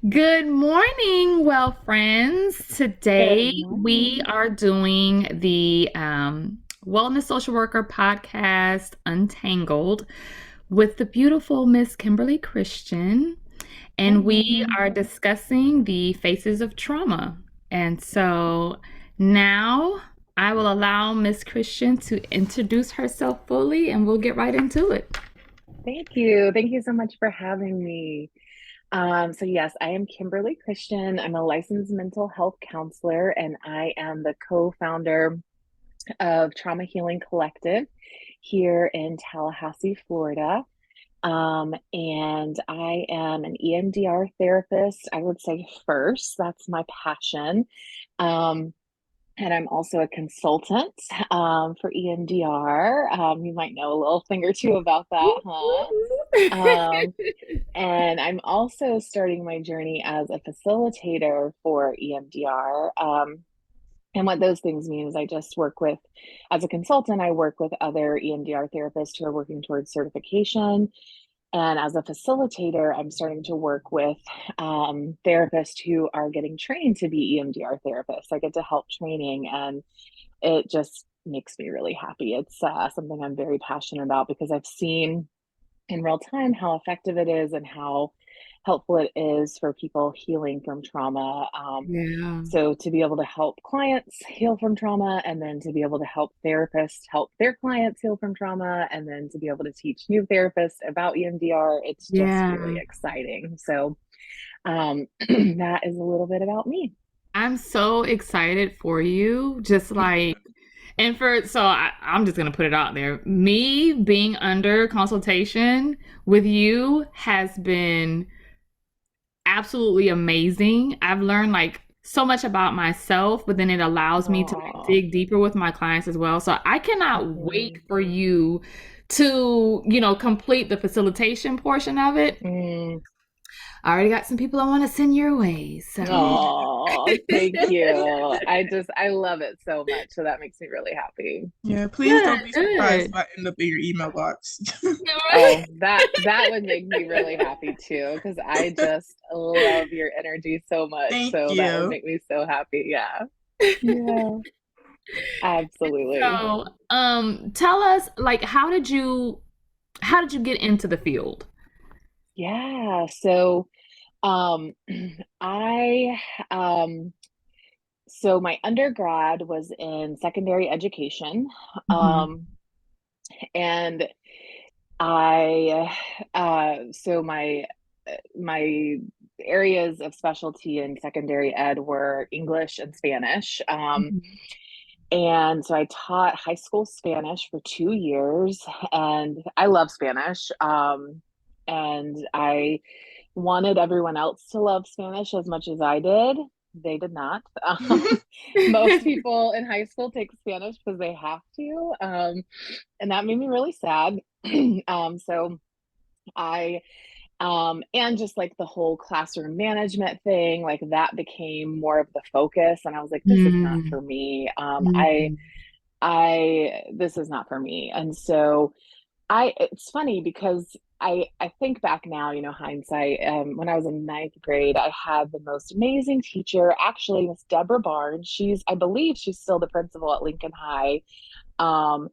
Good morning, well, friends. Good Today we morning. are doing the Wellness Social Worker podcast, Untangled, with the beautiful Miss Kimberly Christian. And we Hi. are discussing the faces of trauma. And so now I will allow Miss Christian to introduce herself fully and we'll get right into it. Thank you. Thank you so much for having me. So yes, I am Kimberly Christian. I'm a licensed mental health counselor, and I am the co-founder of Trauma Healing Collective here in Tallahassee, Florida. And I am an EMDR therapist, I would say first. That's my passion. Um, And I'm also a consultant for EMDR. You might know a little thing or two about that, huh? Um, and I'm also starting my journey as a facilitator for EMDR. And what those things mean is I just work with, as a consultant, I work with other EMDR therapists who are working towards certification. And as a facilitator, I'm starting to work with therapists who are getting trained to be EMDR therapists. I get to help training, and it just makes me really happy. It's something I'm very passionate about because I've seen in real time how effective it is and how helpful it is for people healing from trauma. Yeah. So to be able to help clients heal from trauma, and then to be able to help therapists help their clients heal from trauma, and then to be able to teach new therapists about EMDR, it's just really Yeah. exciting. So that is a little bit about me. I'm so excited for you. Just like, and for, so I'm just going to put it out there. Me being under consultation with you has been absolutely amazing. I've learned like so much about myself, but then it allows me to like Oh, dig deeper with my clients as well. So I cannot wait mhm. for you to, complete the facilitation portion of it. Mm. I already got some people I want to send your way. So Oh, thank you. I love it so much. So that makes me really happy. Yeah, please good, don't be surprised if good. I end up in your email box. Oh, that would make me really happy too, because I just love your energy so much. Thank So that would you. make me so happy. Yeah. Yeah, absolutely. So, tell us like how did you get into the field? Yeah. So, um, I, um, so my undergrad was in secondary education. Mhm. Um, and I, so my areas of specialty in secondary ed were English and Spanish. Mhm. And so I taught high school Spanish for 2 years, and I love Spanish. And I wanted everyone else to love Spanish as much as I did. They did not. Most people in high school take Spanish because they have to. And that made me really sad. So I and just like the whole classroom management thing, like that became more of the focus. And I was like, this is not Mm, for me. mm, This is not for me. And so it's funny because I think back now, hindsight, when I was in ninth grade, I had the most amazing teacher, actually, Miss Deborah Barnes. I believe she's still the principal at Lincoln High. Um,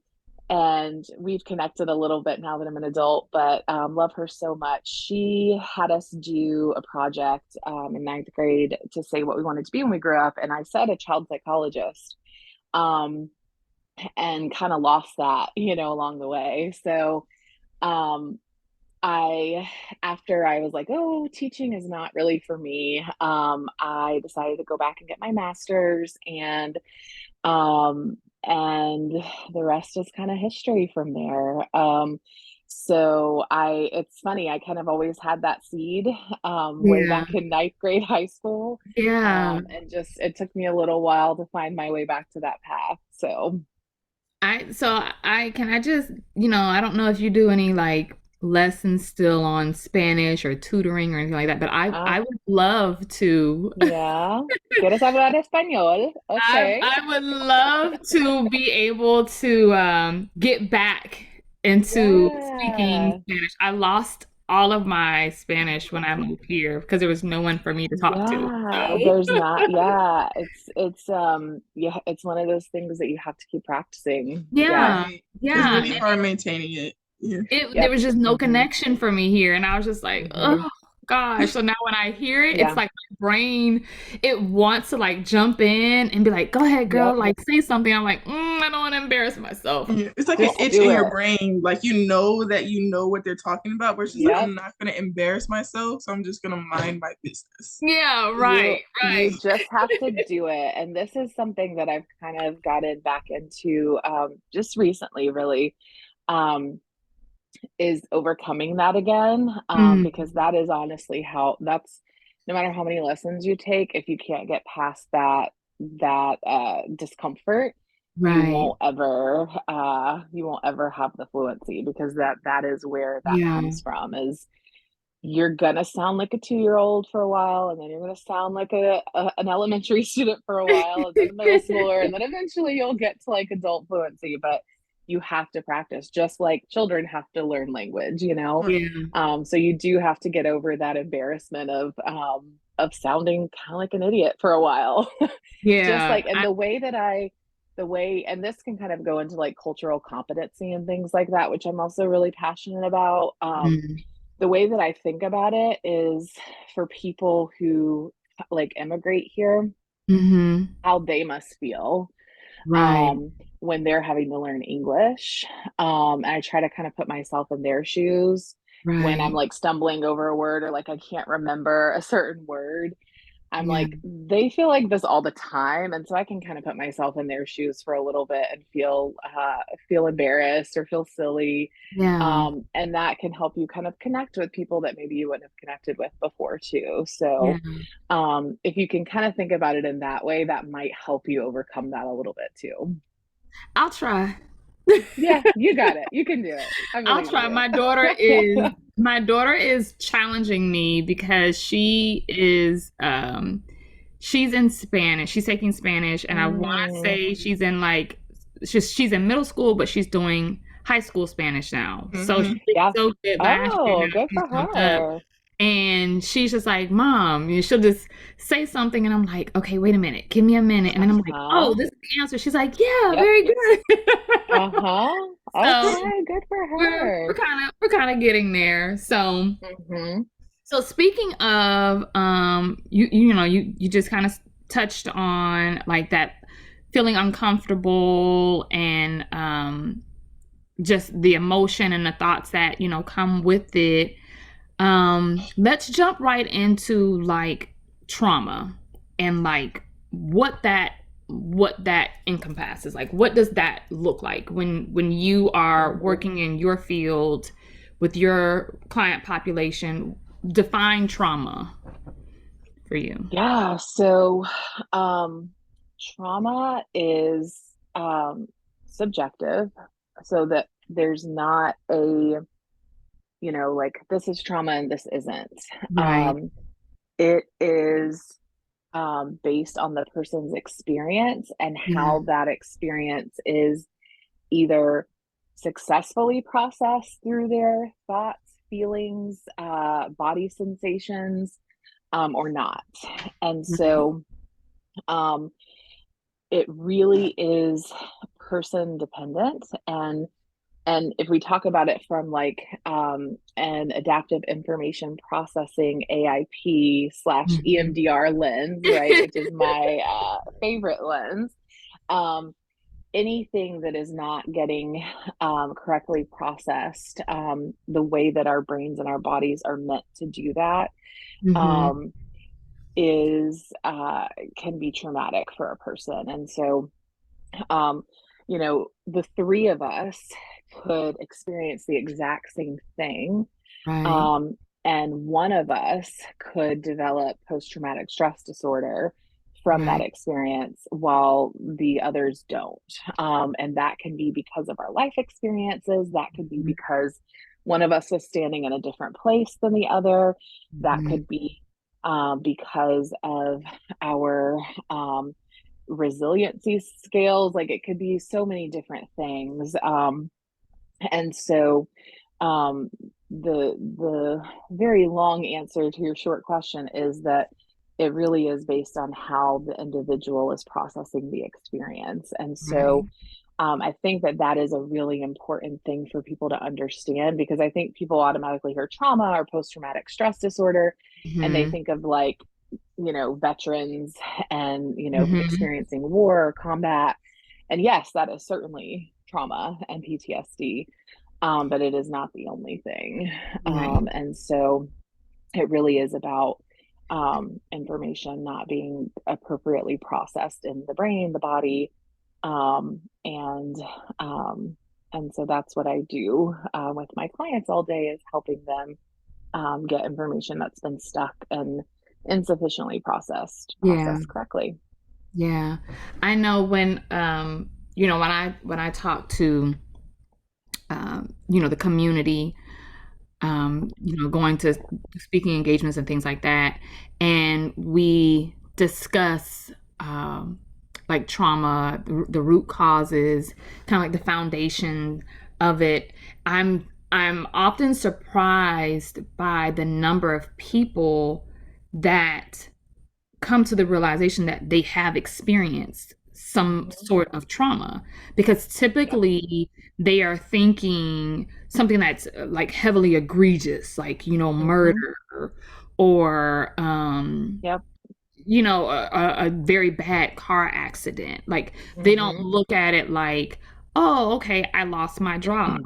and we've connected a little bit now that I'm an adult, but love her so much. She had us do a project in ninth grade to say what we wanted to be when we grew up, and I said a child psychologist, um, and kind of lost that, along the way. So um, I, after I was like, oh, teaching is not really for me, I decided to go back and get my master's, and the rest is kind of history from there. It's funny, I kind of always had that seed way yeah, back in ninth grade high school. yeah. And just it took me a little while to find my way back to that path. So, I can I just, I don't know if you do any like lessons still on Spanish or tutoring or anything like that, but I ah, I would love to yeah. ¿Quieres hablar español? Okay. I would love to be able to get back into speaking Yeah. Spanish. I lost all of my Spanish when I moved here because there was no one for me to talk to. Yeah, So, there's not, yeah, yeah, it's one of those things that you have to keep practicing. Yeah. yeah, Right. It's yeah. really hard maintaining it. Yeah. There Yep. was just no Hmm. connection for me here. And I was just like, Hmm. oh gosh. So now when I hear it, it's Yeah. like my brain, it wants to like jump in and be like, go ahead, girl, Yep. like say something. I'm like, I don't want to embarrass myself. Yeah. It's like an Just itch do in your it. brain. Like you know that you know what they're talking about, but it's just like Yep. I'm not gonna embarrass myself, so I'm just gonna mind my business. Yeah, You right, you right. just have to do it. And this is something that I've kind of gotten back into just recently, really. Um, is overcoming that again, Mm, because that is honestly how that's no matter how many lessons you take, if you can't get past that discomfort, right. you won't ever have the fluency, because that is where that Yeah. comes from. Is you're gonna sound like a 2-year old for a while, and then you're gonna sound like an elementary student for a while, and then a middle schooler, and then eventually you'll get to like adult fluency. But you have to practice, just like children have to learn language, you know. Right. Yeah. So you do have to get over that embarrassment of sounding kind of like an idiot for a while. Just Yeah. like, and the way, and this can kind of go into like cultural competency and things like that, which I'm also really passionate about. Mm, The way that I think about it is for people who like immigrate here, mm-hmm. how they must feel Right. when they're having to learn English. And I try to kind of put myself in their shoes when I'm Right. like stumbling over a word, or like I can't remember a certain word. I'm Yeah. like, they feel like this all the time. And so I can kind of put myself in their shoes for a little bit and feel embarrassed or feel silly. Yeah. And that can help you kind of connect with people that maybe you wouldn't have connected with before too. Yeah. So if you can kind of think about it in that way, that might help you overcome that a little bit too. I'll try. Yeah, you got it. You can do it. I I'll believe in try. you. My daughter is challenging me because she's in Spanish. She's taking Spanish, and I want to Mm, say she's in like she's in middle school, but she's doing high school Spanish now. So she Mm-hmm. did yeah. so good last year. Oh, Now good she's for jumped up, her. and she's just like, "Mom," she'll just say something, and I'm like, "Okay, wait a minute, give me a minute," and then I'm like, "Oh, Uh-huh. this is the answer." She's like, "Yeah, Yep. very good." Uh-huh. So Okay, good for we're we're her. kind of we're kind of getting there. Hmm. So speaking of you just kind of touched on like that feeling uncomfortable and just the emotion and the thoughts that come with it. Let's jump right into like trauma and like what that what that encompasses. Like what does that look like when you are working in your field with your client population? Define trauma for you. Yeah, so um trauma is subjective, so that there's not a, like this is trauma and this isn't. Right. Um it is based on the person's experience and Yeah. how that experience is either successfully processed through their thoughts, feelings, body sensations, or not. And Right. so um, it really is person dependent. And if we talk about it from like an adaptive information processing AIP slash Mhm. EMDR lens, right, which is my favorite lens, um, anything that is not getting correctly processed, the way that our brains and our bodies are meant to do that, Mhm. um, is can be traumatic for a person. And so um, the three of us could experience the exact same thing. Right. Um, and one of us could develop post traumatic stress disorder from that Right. experience while the others don't. And that can be because of our life experiences, that could be Mhm. because one of us was standing in a different place than the other, that Mhm. could be because of our resiliency scales. Like it could be so many different things. And so um the very long answer to your short question is that it really is based on how the individual is processing the experience. And Right. so I think that that is a really important thing for people to understand, because I think people automatically hear trauma or post traumatic stress disorder and they Hmm. think of like, veterans and, Hmm. experiencing war or combat. And yes, that is certainly trauma and PTSD, but it is not the only thing. Right. And so it really is about information not being appropriately processed in the brain, the body, um, and um, and so that's what I do with my clients all day, is helping them get information that's been stuck and insufficiently Yeah. processed correctly. Yeah. I know when when I talk to the community, going to speaking engagements and things like that, and we discuss like trauma, the root causes, kind of like the foundation of it. I'm often surprised by the number of people that come to the realization that they have experienced some Mhm. sort of trauma, because Yep. typically they are thinking something that's like heavily egregious, like Hmm. murder or Yep. a very bad car accident. Like they don't Hmm. look at it like, oh, okay, I lost my job.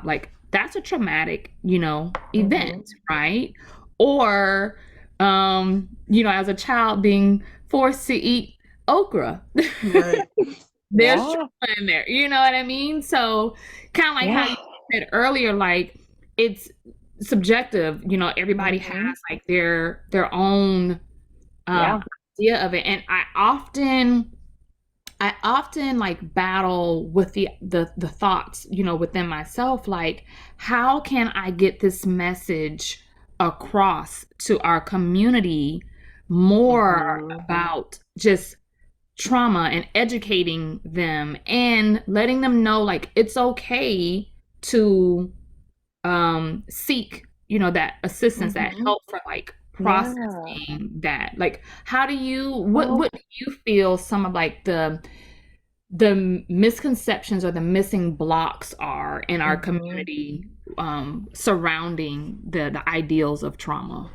Like that's a traumatic, event, Hmm. right? Or as a child being forced to eat okra. Right. There's Yeah. trauma in there. You know what I mean? So kind of like how Yeah. you said earlier, like it's subjective, everybody has Hmm. like their own um Yeah. idea of it. And I often like battle with the thoughts, within myself, like how can I get this message across to our community more Hmm. about just trauma, and educating them and letting them know like it's okay to seek that assistance, that Hmm. help for like Yeah. processing that. Like how do you what Well, do you feel some of like the misconceptions or the missing blocks are in our hmm community surrounding the ideals of trauma?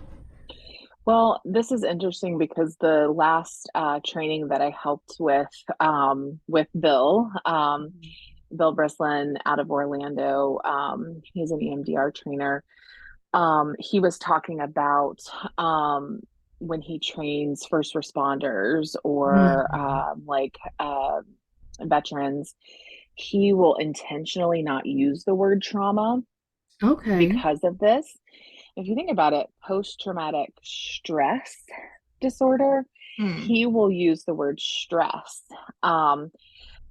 well, this is interesting because the last training that I helped with Bill Brislin out of Orlando, he's an EMDR trainer. He was talking about um, when he trains first responders or Mhm. veterans, he will intentionally not use the word trauma Okay. because of this. If you think about it, post traumatic stress disorder, Mm. he will use the word stress. Um,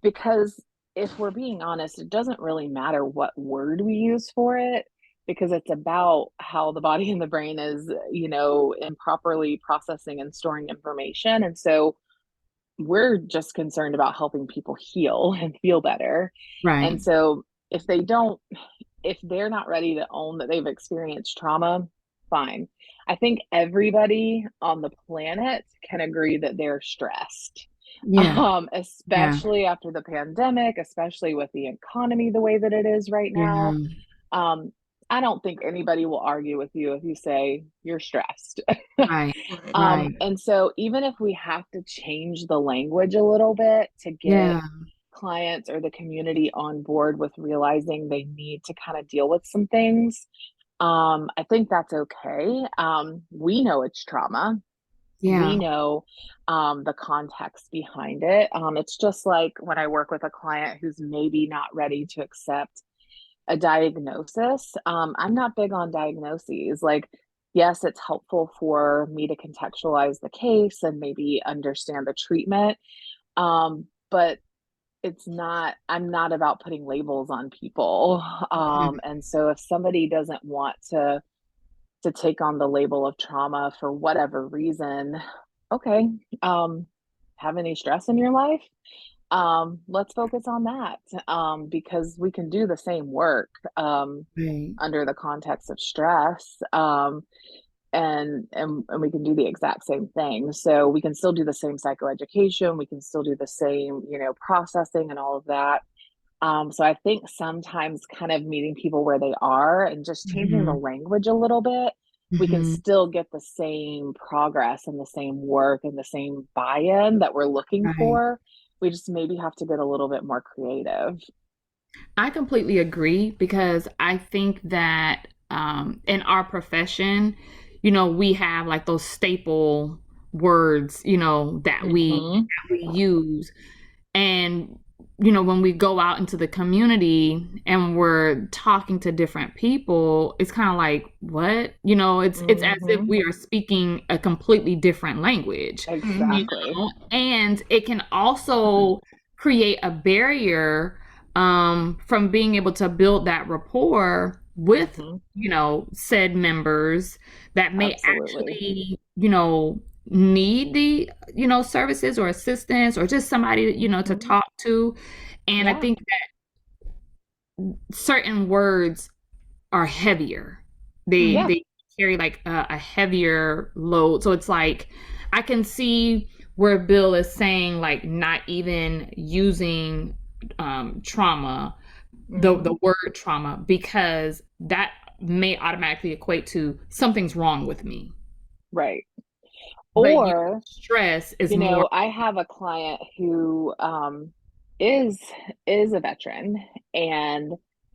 because if we're being honest, it doesn't really matter what word we use for it, because it's about how the body and the brain is, improperly processing and storing information. And so we're just concerned about helping people heal and feel better. And Right. so if they don't, if they're not ready to own that they've experienced trauma, fine. I think everybody on the planet can agree that they're stressed, Yeah. Yeah. especially after the pandemic, especially with the economy the way that it is right now. Yeah. Um, I don't think anybody will argue with you if you say you're stressed. Right. Right. Right. And so even if we have to change the language a little bit to get Yeah. clients or the community on board with realizing they need to kind of deal with some things, I think that's okay. We know it's trauma. We Yeah. know the context behind it. It's just like when I work with a client who's maybe not ready to accept a diagnosis. I'm not big on diagnoses. Like, yes, it's helpful for me to contextualize the case and maybe understand the treatment. But I'm not about putting labels on people. Mhm. And so if somebody doesn't want to take on the label of trauma for whatever reason, okay. Have any stress in your life? let's focus on that, because we can do the same work, Right. under the context of stress. And we can do the exact same thing. So we can still do the same psychoeducation, we can still do the same, processing and all of that. So I think sometimes kind of meeting people where they are and just changing the Hmm. language a little bit, we can Hmm. still get the same progress and the same work and the same buy-in that we're looking Right. for. We just maybe have to get a little bit more creative. I completely agree because I think that in our profession, we have like those staple words, Mm-hmm. that we use. And, when we go out into the community and we're talking to different people, it's kind of like, what? It's as if Mm-hmm. we are speaking a completely different language, Mhm. Exactly. and it can also create a barrier from being able to build that rapport with Mm-hmm. said members that may Absolutely. actually need the services or assistance or just somebody to Mm-hmm. talk to. And I Yeah. think that certain words are heavier. they Yeah. they carry like a heavier load, so it's like I can see where Bill is saying like not even using trauma, Mm-hmm. the word trauma, because that may automatically equate to something's wrong with me. Right. But Or, stress is more. I have a client who is is a veteran, and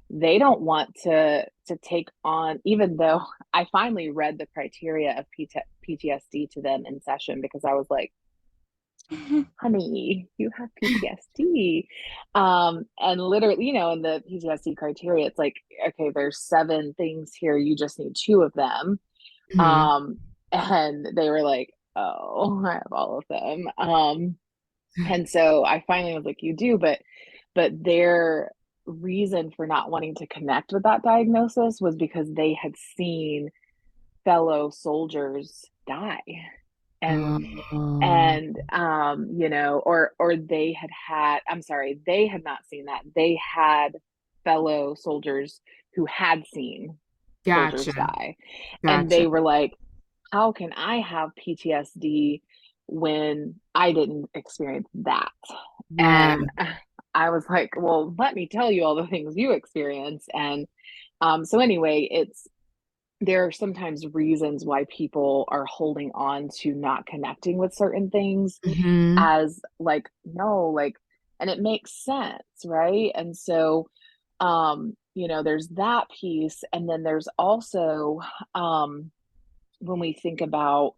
they don't want to take on, even though I finally read the criteria of PTSD to them in session, because I was like, honey, you have PTSD. And literally, in the PTSD criteria, it's like, okay, there's 7 things here, you just need 2 of them. Mhm. Um, and they were like, oh, I have all of them. And so I finally was like, you do, but their reason for not wanting to connect with that diagnosis was because they had seen fellow soldiers die. And Oh, or they had, I'm sorry, they had not seen that. They had fellow soldiers who had seen soldiers gotcha, die. And gotcha. they were like, how can I have PTSD when I didn't experience that? Right. And I was like, well, let me tell you all the things you experience. And so anyway, there are sometimes reasons why people are holding on to not connecting with certain things, Hmm. as like, no, like, and it makes sense, right? And so there's that piece. And then there's also, when we think about,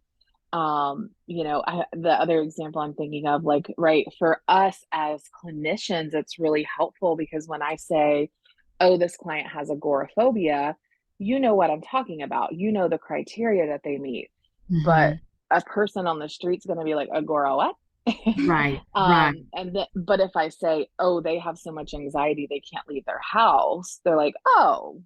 the other example I'm thinking of, like, right, for us as clinicians, it's really helpful because when I say, oh, this client has agoraphobia, you know what I'm talking about, the criteria that they meet. But Hmm. a person on the street's going to be like, agora what? Right, right. But if I say, oh, they have so much anxiety they can't leave their house, they're like, oh,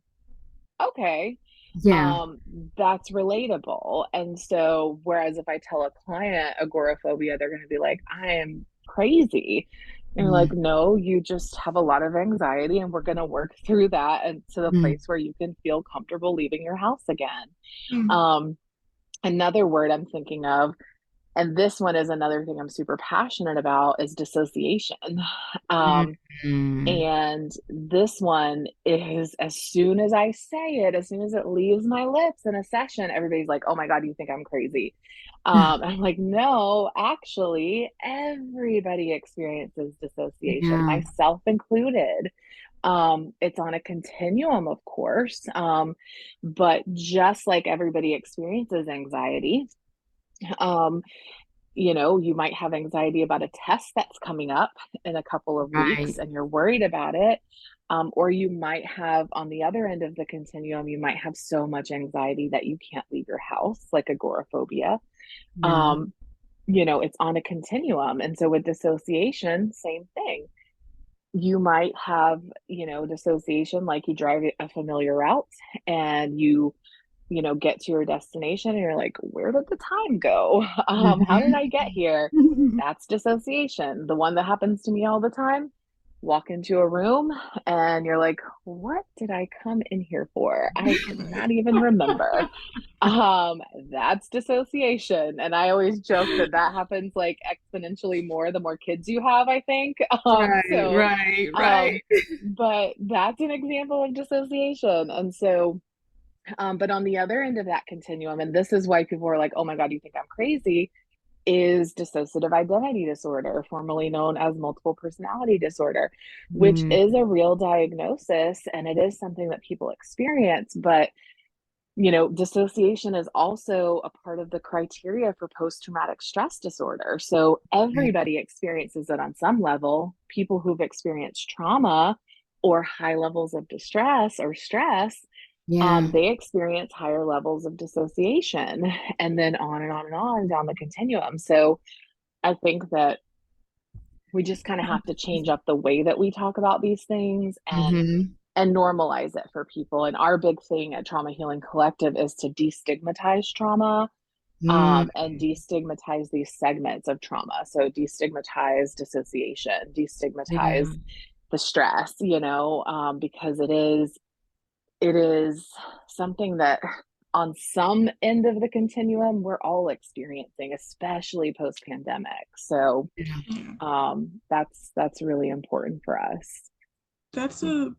okay, Yeah. um that's relatable. And so whereas if I tell a client agoraphobia, they're going to be like, I am crazy. And you're like, Mm-hmm. no, you just have a lot of anxiety, and we're going to work through that and to the place where you can feel comfortable leaving your house again. Mhm. um Another word I'm thinking of, and this one is another thing I'm super passionate about, is dissociation. um Mm-hmm. and this one is, as soon as I say it, as soon as it leaves my lips in a session, everybody's like, oh my God, you think I'm crazy. I'm like, no, actually, everybody experiences dissociation, Yeah. myself included. It's on a continuum, of course. But just like everybody experiences anxiety, um, you might have anxiety about a test that's coming up in a couple of weeks Right. and you're worried about it. Or you might have, on the other end of the continuum, you might have so much anxiety that you can't leave your house, like agoraphobia. Yeah. Um, it's on a continuum. And so with dissociation, same thing. You might have, dissociation, like you drive a familiar route and get to your destination and you're like, where did the time go? How did I get here? Mhm. That's dissociation. The one that happens to me all the time, walk into a room and you're like, what did I come in here for? I cannot even remember. Um, that's dissociation. And I always joke that that happens like exponentially more the more kids you have, I think. Right, right, right. Um, but that's an example of dissociation. And so, but on the other end of that continuum, and this is why people are like, oh my God, you think I'm crazy, is dissociative identity disorder, formerly known as multiple personality disorder, which Mm, is a real diagnosis and it is something that people experience. But dissociation is also a part of the criteria for post traumatic stress disorder. So right. everybody experiences it on some level. People who've experienced trauma or high levels of distress or stress, Yeah. they experience higher levels of dissociation, and then on and on and on down the continuum. So I think that we just kind of have to change up the way that we talk about these things Mm-hmm. and normalize it for people. And our big thing at Trauma Healing Collective is to destigmatize trauma, Mm, and destigmatize these segments of trauma. So destigmatize dissociation, yeah. destigmatize the stress, because it is something that on some end of the continuum we're all experiencing, especially post pandemic. So Yeah. Yeah. that's really important for us. That's a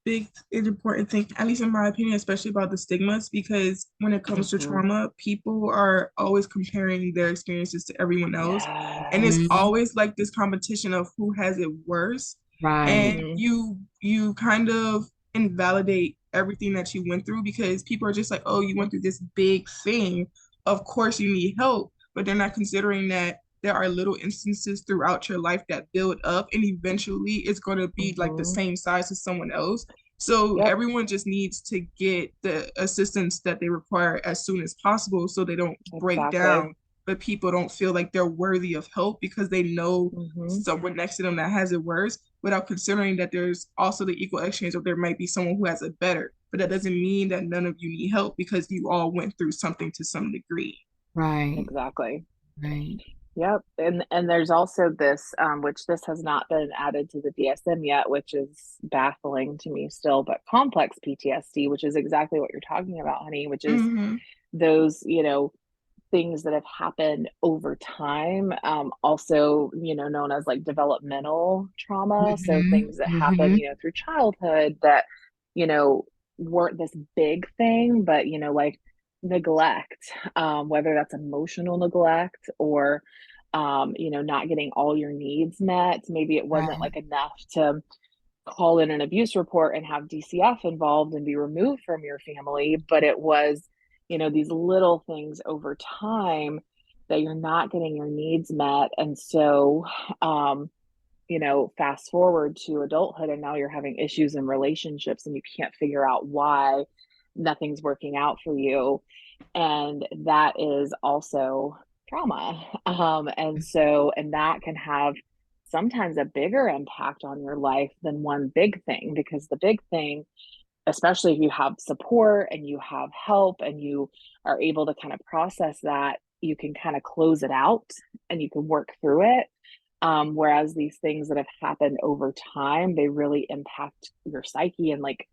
big and important thing, at least in my opinion, especially about the stigmas, because when it comes to Mhm. trauma, people are always comparing their experiences to everyone else. And it's Yes. Mm, always like this competition of who has it worse. right. And Mhm. you kind of invalidate everything that you went through because people are just like, oh, you went through this big thing. Of course you need help, but they're not considering that there are little instances throughout your life that build up and eventually it's going to be like the Mhm. same size as someone else. So Yep. everyone just needs to get the assistance that they require as soon as possible so they don't break Exactly. down, but people don't feel like they're worthy of help because they know Mhm. someone next to them that has it worse without considering that there's also the equal exchange of there might be someone who has it better. But that doesn't mean that none of you need help because you all went through something to some degree. Right. Exactly. Right. Yep. And there's also this, which this has not been added to the DSM yet, which is baffling to me still, but complex PTSD, which is exactly what you're talking about, honey, which is Mm-hmm. those, things that have happened over time, also, known as like developmental trauma. So Mm-hmm. things that happen, Mm-hmm. through childhood that, you know, weren't this big thing, but, like neglect, whether that's emotional neglect or, not getting all your needs met. Maybe it wasn't Right. like enough to call in an abuse report and have DCF involved and be removed from your family, but it was, these little things over time that you're not getting your needs met. And so, fast forward to adulthood and now you're having issues in relationships and you can't figure out why nothing's working out for you. And that is also trauma. And that can have sometimes a bigger impact on your life than one big thing, because the big thing, especially if you have support and you have help and you are able to kind of process that, you can kind of close it out and you can work through it. Whereas these things that have happened over time, they really impact your psyche and like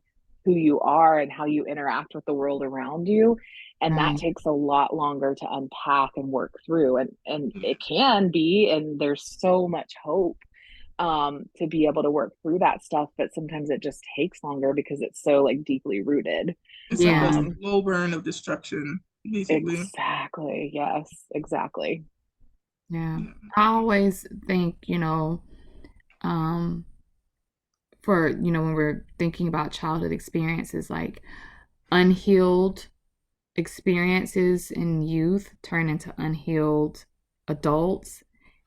who you are and how you interact with the world around you. And that Right. takes a lot longer to unpack and work through. And it can be, and there's so much hope to be able to work through that stuff, but sometimes it just takes longer because it's so like deeply rooted. It's like a Yeah. Um, slow burn of destruction, basically. exactly. Yes, exactly. Yeah. Yeah. I always think, um, for, when we're thinking about childhood experiences, like unhealed experiences in youth turn into unhealed adults.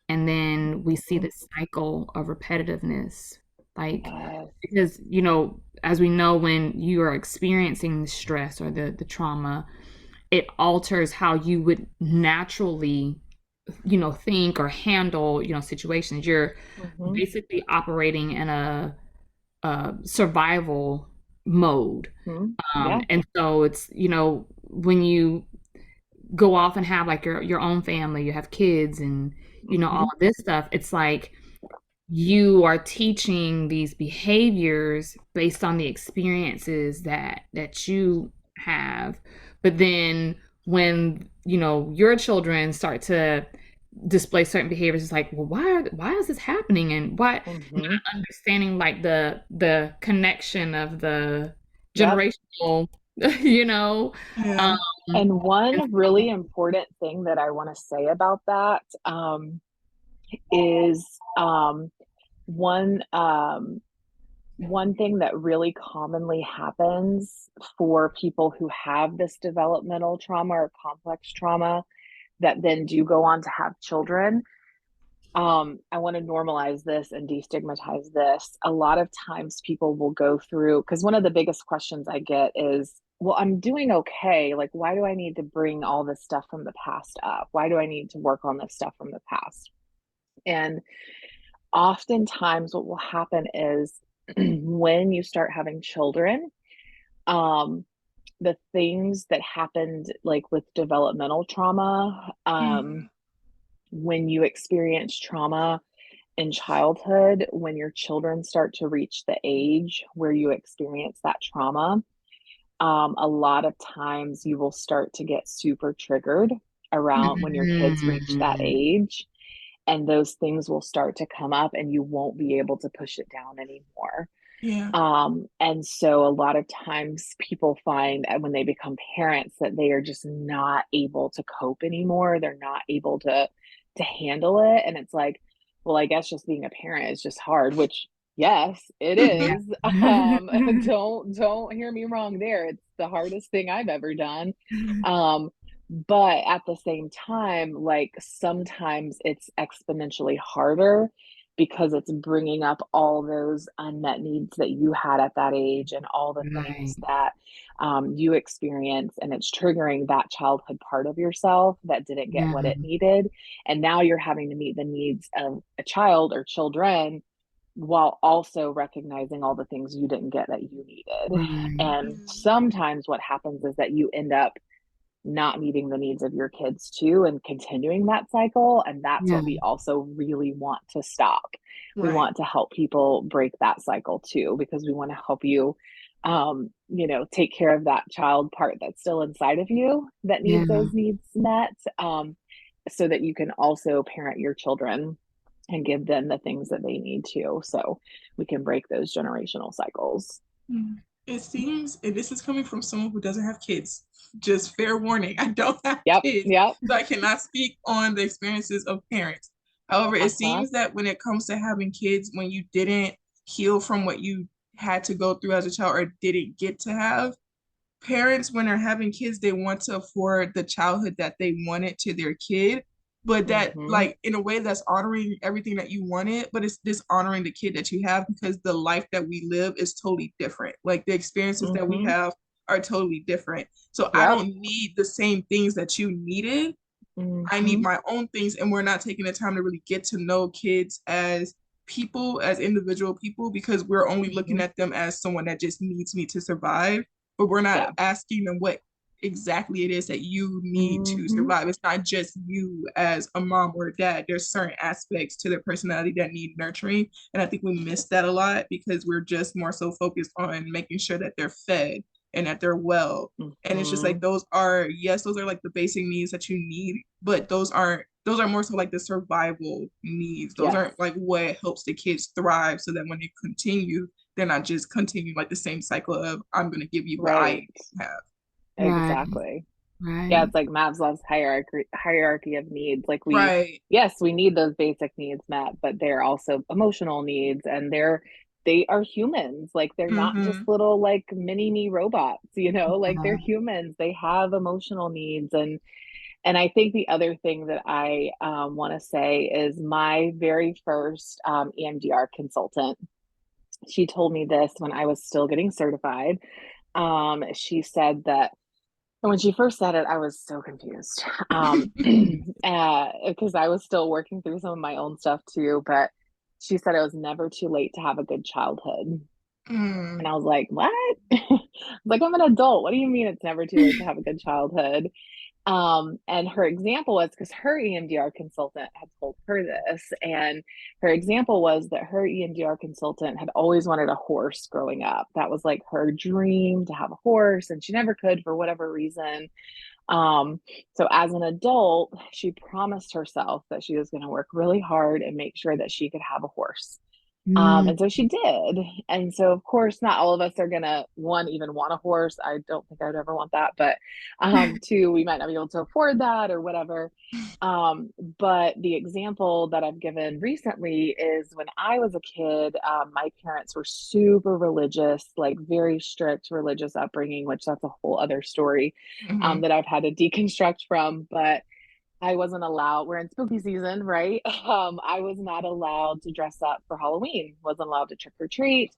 And then we see Mhm. this cycle of repetitiveness. Like, Yes. because, as we know, when you are experiencing the stress or the trauma, it alters how you would naturally, think or handle, situations. You're Mhm. basically operating in a survival mode. Yeah. And so it's, when you go off and have like your own family, you have kids and, all Hmm. of this stuff, it's like you are teaching these behaviors based on the experiences that you have. But then when, your children start to display certain behaviors, it's like, well, why is this happening? And why Hmm. not understanding like the connection of the Yep. generational, you know. Yeah. Um And and one so, really important thing that I want to say about that is one one thing that really commonly happens for people who have this developmental trauma or complex trauma that then do go on to have children. I want to normalize this and destigmatize this. A lot of times people will go through, because one of the biggest questions I get is, well, I'm doing okay. Like, why do I need to bring all this stuff from the past up? Why do I need to work on this stuff from the past? And oftentimes, what will happen is when you start having children, um, the things that happened, like with developmental trauma, Mhm. when you experience trauma in childhood, when your children start to reach the age where you experience that trauma, a lot of times you will start to get super triggered around when your kids reach that mm, age, and those things will start to come up and you won't be able to push it down anymore. Yeah. And so a lot of times people find that when they become parents that they are just not able to cope anymore. They're not able to handle it. And it's like, well, I guess just being a parent is just hard, which yes, it yeah. is. Don't hear me wrong there. It's the hardest thing I've ever done. Um, but at the same time, like sometimes it's exponentially harder because it's bringing up all those unmet needs that you had at that age and all the Right. things that you experience, and it's triggering that childhood part of yourself that didn't get Yeah. what it needed, and now you're having to meet the needs of a child or children while also recognizing all the things you didn't get that you needed. Right. And sometimes what happens is that you end up not meeting the needs of your kids too and continuing that cycle. And that's Yeah. what we also really want to stop. We Right. want to help people break that cycle too, because we want to help you, take care of that child part that's still inside of you that needs Yeah. those needs met, so that you can also parent your children and give them the things that they need to, so we can break those generational cycles. Mm. It seems, and this is coming from someone who doesn't have kids, just fair warning, I don't have Yep. kids, Yep. so I cannot speak on the experiences of parents. However, it Uh-huh. seems that when it comes to having kids, when you didn't heal from what you had to go through as a child or didn't get to have, parents when they're having kids they want to afford the childhood that they wanted to their kid, but that Mm-hmm. like in a way that's honoring everything that you wanted, but it's dishonoring the kid that you have because the life that we live is totally different. Like the experiences that we Mm-hmm. have are totally different, so I Yep. don't need the same things that you needed. I need Mm-hmm. my own things, and we're not taking the time to really get to know kids as people, as individual people, because we're only looking Mm-hmm. at them as someone that just needs me to survive, but we're not Yeah. asking them what exactly it is that you need to Mm-hmm. survive. It's not just you as a mom or a dad. There's certain aspects to their personality that need nurturing. And I think we miss that a lot because we're just more so focused on making sure that they're fed and that they're well. And it's just Mm-hmm. like those are, yes, those are like the basic needs that you need, but those are more so like the survival needs. Those Yes. aren't like what helps the kids thrive so that when they continue, they're not just continuing like the same cycle of I'm gonna give you what I Right. didn't have. Right. Exactly. Yeah, Right. it's like Maslow's hierarchy of needs. Like Right. yes, we need those basic needs met, but they're also emotional needs, and they are humans. Like they're not just Mm-hmm. little like mini me robots, like they're Yeah. humans. They have emotional needs. And I think the other thing that I want to say is my very first EMDR consultant, she told me this when I was still getting certified. She said that, and when she first said it, I was so confused, because I was still working through some of my own stuff too. But she said it was never too late to have a good childhood. Mm. And I was like, what? Like, I'm an adult. What do you mean it's never too late to have a good childhood? And her example was because her EMDR consultant had told her this, and her example was that her EMDR consultant had always wanted a horse growing up. That was like her dream to have a horse, and she never could for whatever reason. Um, so as an adult, she promised herself that she was going to work really hard and make sure that she could have a horse. Mm, And so she did. And so, of course, not all of us are going to, one, even want a horse. I don't think I'd ever want that. But two, we might not be able to afford that or whatever. But the example that I've given recently is when I was a kid, my parents were super religious, like very strict religious upbringing, which that's a whole other story Mm-hmm. that I've had to deconstruct from. But I wasn't allowed, we're in spooky season, right? I was not allowed to dress up for Halloween, wasn't allowed to trick or treat,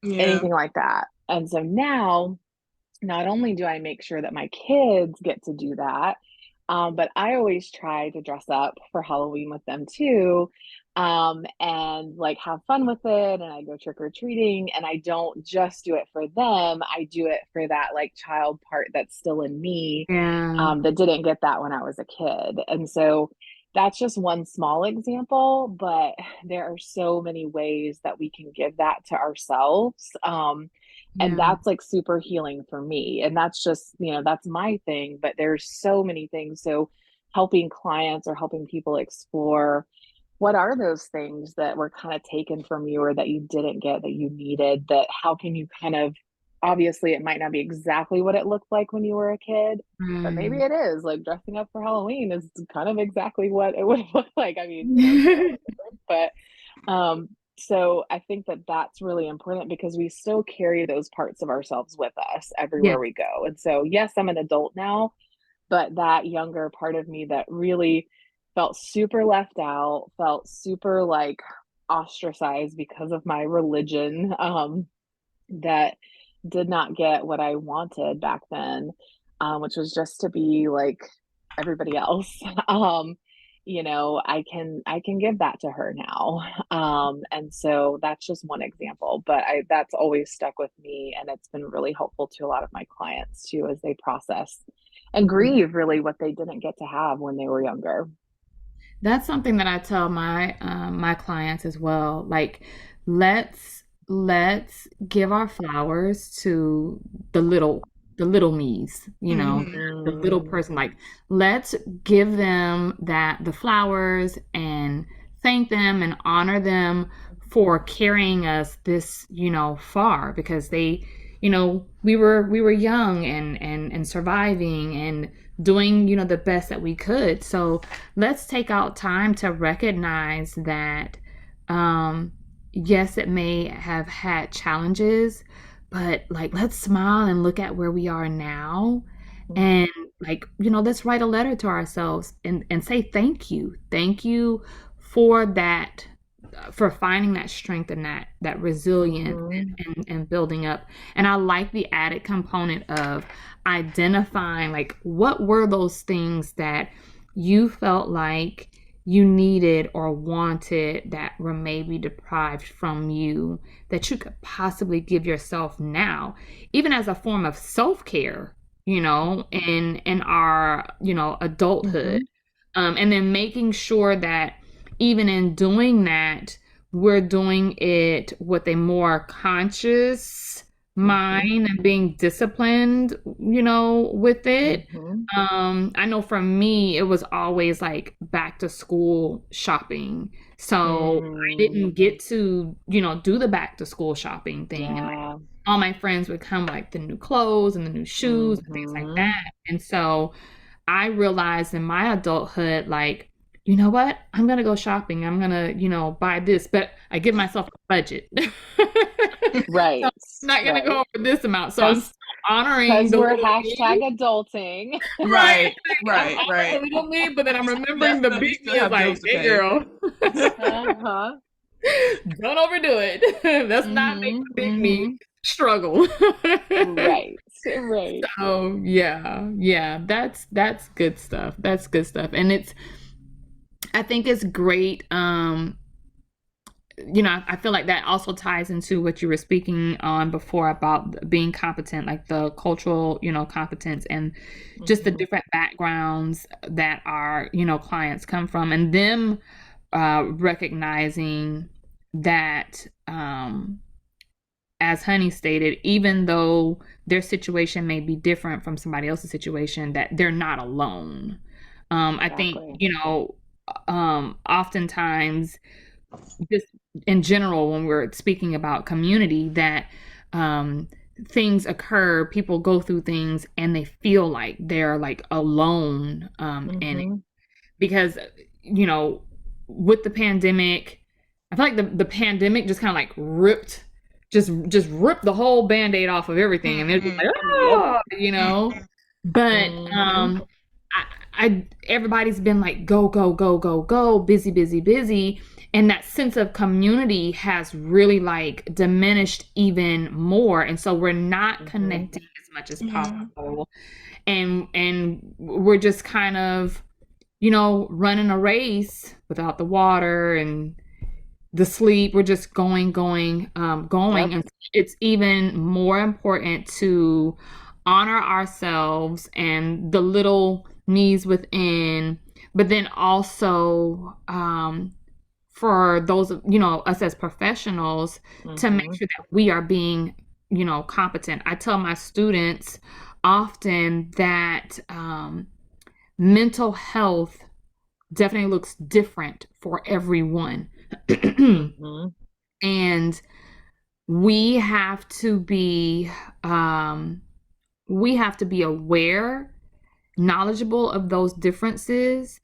Yeah. anything like that. And so now, not only do I make sure that my kids get to do that, but I always try to dress up for Halloween with them too, and like have fun with it. And I go trick or treating, and I don't just do it for them. I do it for that like child part that's still in me, yeah. that didn't get that when I was a kid. And so that's just one small example, but there are so many ways that we can give that to ourselves. And Yeah. that's like super healing for me. And that's just, that's my thing, but there's so many things. So helping clients or helping people explore what are those things that were kind of taken from you or that you didn't get that you needed, that how can you kind of, obviously it might not be exactly what it looked like when you were a kid, but maybe Right. it is. Like dressing up for Halloween is kind of exactly what it would look like. I mean, maybe a little different, but so I think that that's really important because we still carry those parts of ourselves with us Yeah. everywhere we go. And so yes, I'm an adult now, but that younger part of me that really felt super left out, felt super like ostracized because of my religion, that did not get what I wanted back then, which was just to be like everybody else. I can give that to her now. And so that's just one example, but that's always stuck with me, and it's been really helpful to a lot of my clients too as they process and grieve really what they didn't get to have when they were younger. That's something that I tell my clients as well. Like, let's give our flowers to the little the little me's, Mm-hmm. the little Mm, person. Like, let's give them the flowers and thank them and honor them for carrying us this, far because we were young and surviving and doing, the best that we could. So let's take out time to recognize that, um, yes, it may have had challenges, but like, let's smile and look at where we are now. mhm, And like, let's write a letter to ourselves and say thank you. Thank you for that, for finding that strength and that resilience mhm, and building up. And I like the added component of identifying like what were those things that you felt like you needed or wanted that were maybe deprived from you that you could possibly give yourself now, even as a form of self-care, in our, adulthood. mhm, And then making sure that even in doing that, we're doing it with a more conscious mhm, mind and being disciplined, with it. mhm, I know for me, it was always like back to school shopping. So I mm, didn't get to, do the back to school shopping thing. And like yeah. all my friends would come like the new clothes and the new shoes and things like Mhm. that. And so I realized in my adulthood, like, you know what? I'm gonna go shopping. I'm gonna, buy this, but I give myself a budget. So Right, I'm not gonna right. go over this amount. So I'm Because still honoring because the we're little hashtag me. adulting. Right. Right, Like, I'm right, honoring right. the little me, but then I'm remembering the Definitely big still me is have like, bills to hey pay. girl, Uh-huh. don't overdo it. Let's not make Mhm. the big me Mhm. struggle. Right. Right. So yeah, yeah, that's good stuff. That's good stuff. And I think it's great, I feel like that also ties into what you were speaking on before about being competent, like the cultural, competence and just the Mm-hmm. different backgrounds that our, clients come from, and them recognizing that, as Honey stated, even though their situation may be different from somebody else's situation, that they're not alone. I think, Exactly. oftentimes, just in general, when we're speaking about community, that um, things occur, people go through things, and they feel like they're like alone in it Mm-hmm. because you know with the pandemic, I feel like the pandemic just kind of like just ripped the whole band-aid off of everything, and they're just like, Yep. but Mm-hmm. I everybody's been like go go go go go, busy busy busy, and that sense of community has really like diminished even more, and so we're not Mm-hmm. connecting as much as Yeah. possible, and we're just kind of running a race without the water and the sleep. We're just going. Yep. And it's even more important to honor ourselves and the little needs within, but then also, for those, us as professionals, to make Mm-hmm. sure that we are being, competent. I tell my students often that, mental health definitely looks different for everyone. Mm-hmm. And we have to be um we have to be aware, knowledgeable of those differences,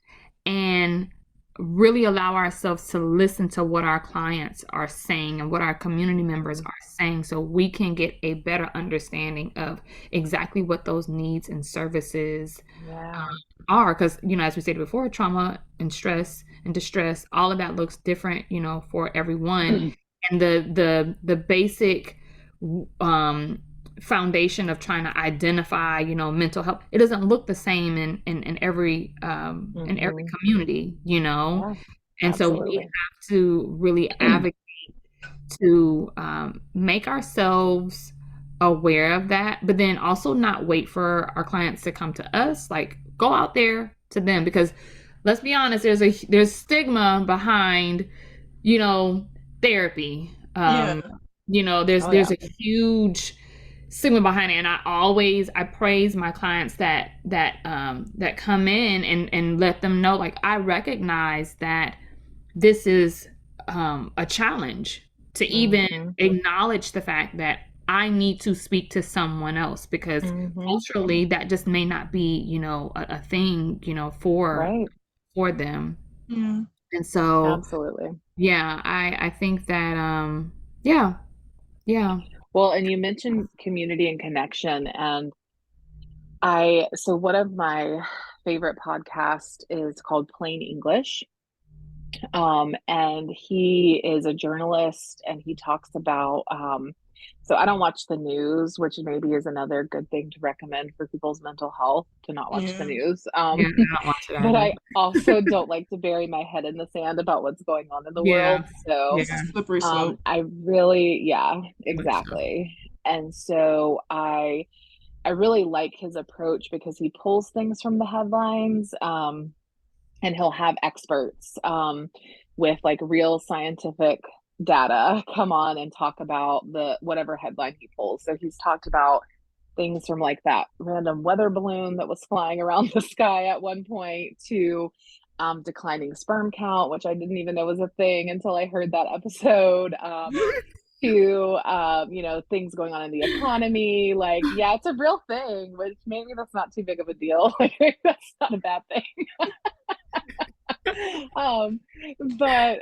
and really allow ourselves to listen to what our clients are saying and what our community members Mm-hmm. are saying, so we can get a better understanding of exactly what those needs and services Yeah. are. Because as we stated before, trauma and stress and distress, all of that looks different, for everyone. And the basic um foundation of trying to identify, mental health, it doesn't look the same in every Mm-hmm. community, Yeah, and so we absolutely. have to really advocate to, make ourselves aware of that, but then also not wait for our clients to come to us. Like, go out there to them, because let's be honest, there's stigma behind, you know, therapy. Yeah. Oh There's yeah. a huge stigma behind it, and I praise my clients that come in and let them know, like, I recognize that this is a challenge to even Mm-hmm. acknowledge the fact that I need to speak to someone else, because Mm-hmm. culturally that just may not be, a thing, Right. for them. Yeah. And so, Absolutely. yeah, I think that, yeah, yeah. Well, and you mentioned community and connection, and so one of my favorite podcasts is called Plain English. And he is a journalist, and he talks about, so I don't watch the news, which maybe is another good thing to recommend for people's mental health, to not watch the Yeah. news. Yeah, I don't watch it But either. I also don't like to bury my head in the sand about what's going on in the Yeah, world. So It's a slippery slope. I really, yeah, like so. exactly. And so I really like his approach because he pulls things from the headlines. And he'll have experts, with like real scientific data come on and talk about the whatever headline he pulls. So he's talked about things from like that random weather balloon that was flying around the sky at one point to, declining sperm count, which I didn't even know was a thing until I heard that episode. To, things going on in the economy. Like, yeah, it's a real thing, which maybe that's not too big of a deal. Like, that's not a bad thing. um but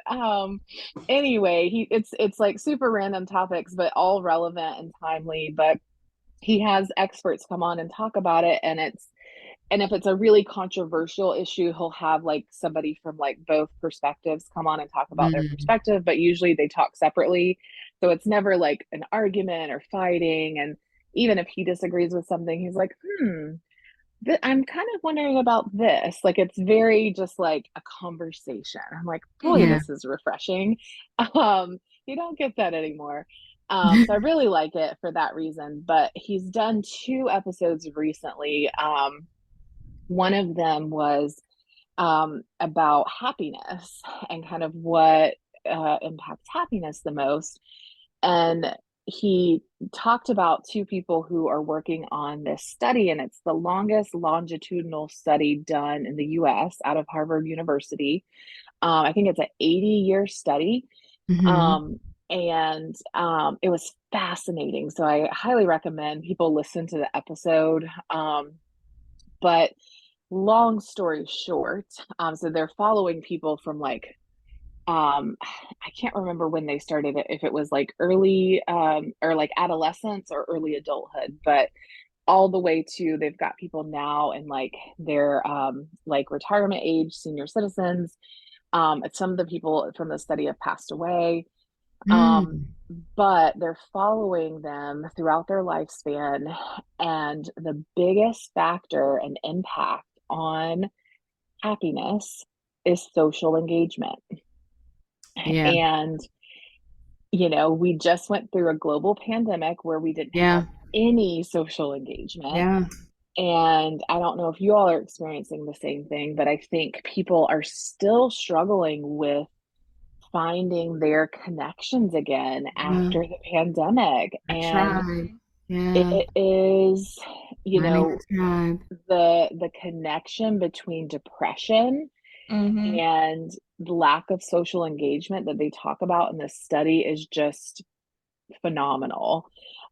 anyway, it's like super random topics, but all relevant and timely. But he has experts come on and talk about it, and if it's a really controversial issue, he'll have like somebody from like both perspectives come on and talk about their Mm, perspective, but usually they talk separately. So it's never like an argument or fighting. And even if he disagrees with something, he's like, I'm kind of wondering about this. Like, it's very just like a conversation. I'm like, boy, Yeah. Mm-hmm. this is refreshing. You don't get that anymore. So I really like it for that reason. But he's done two episodes recently. One of them was about happiness and kind of what impacts happiness the most. And he talked about two people who are working on this study, and it's the longest longitudinal study done in the US out of Harvard University. I think it's an 80-year study. Hmm. Um, and it was fascinating. So I highly recommend people listen to the episode. But long story short, so they're following people from like I can't remember when they started it, if it was like early or like adolescence or early adulthood, but all the way to they've got people now in like their like retirement age, senior citizens. Some of the people from the study have passed away. Um, Mm. but they're following them throughout their lifespan. And the biggest factor and impact on happiness is social engagement. Yeah. And, you know, we just went through a global pandemic where we didn't have Yeah. any social engagement. Yeah. And I don't know if you all are experiencing the same thing, but I think people are still struggling with finding their connections again Yeah. after the pandemic. I And tried. Yeah. it is, you Finding know, a tribe. the connection between depression Mm-hmm. and the lack of social engagement that they talk about in this study is just phenomenal.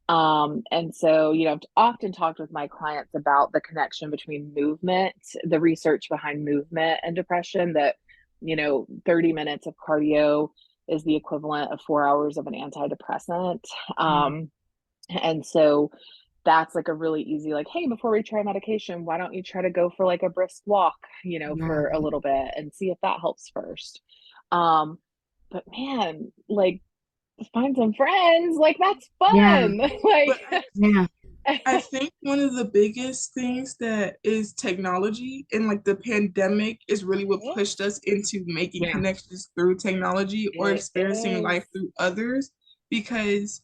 And so, you know, I've often talked with my clients about the connection between movement, the research behind movement and depression, that, you know, 30 minutes of cardio is the equivalent of 4 hours of an antidepressant. Mm. And so that's like a really easy, like, hey, before we try medication, why don't you try to go for like a brisk walk, you know, for a Right. little bit and see if that helps first. Um, but man, like find some friends, like that's Yeah. fun. Like But Yeah. I think one of the biggest things that is technology, and like the pandemic is really what pushed us into making Yeah. connections through technology or it experiencing is. life through others. Because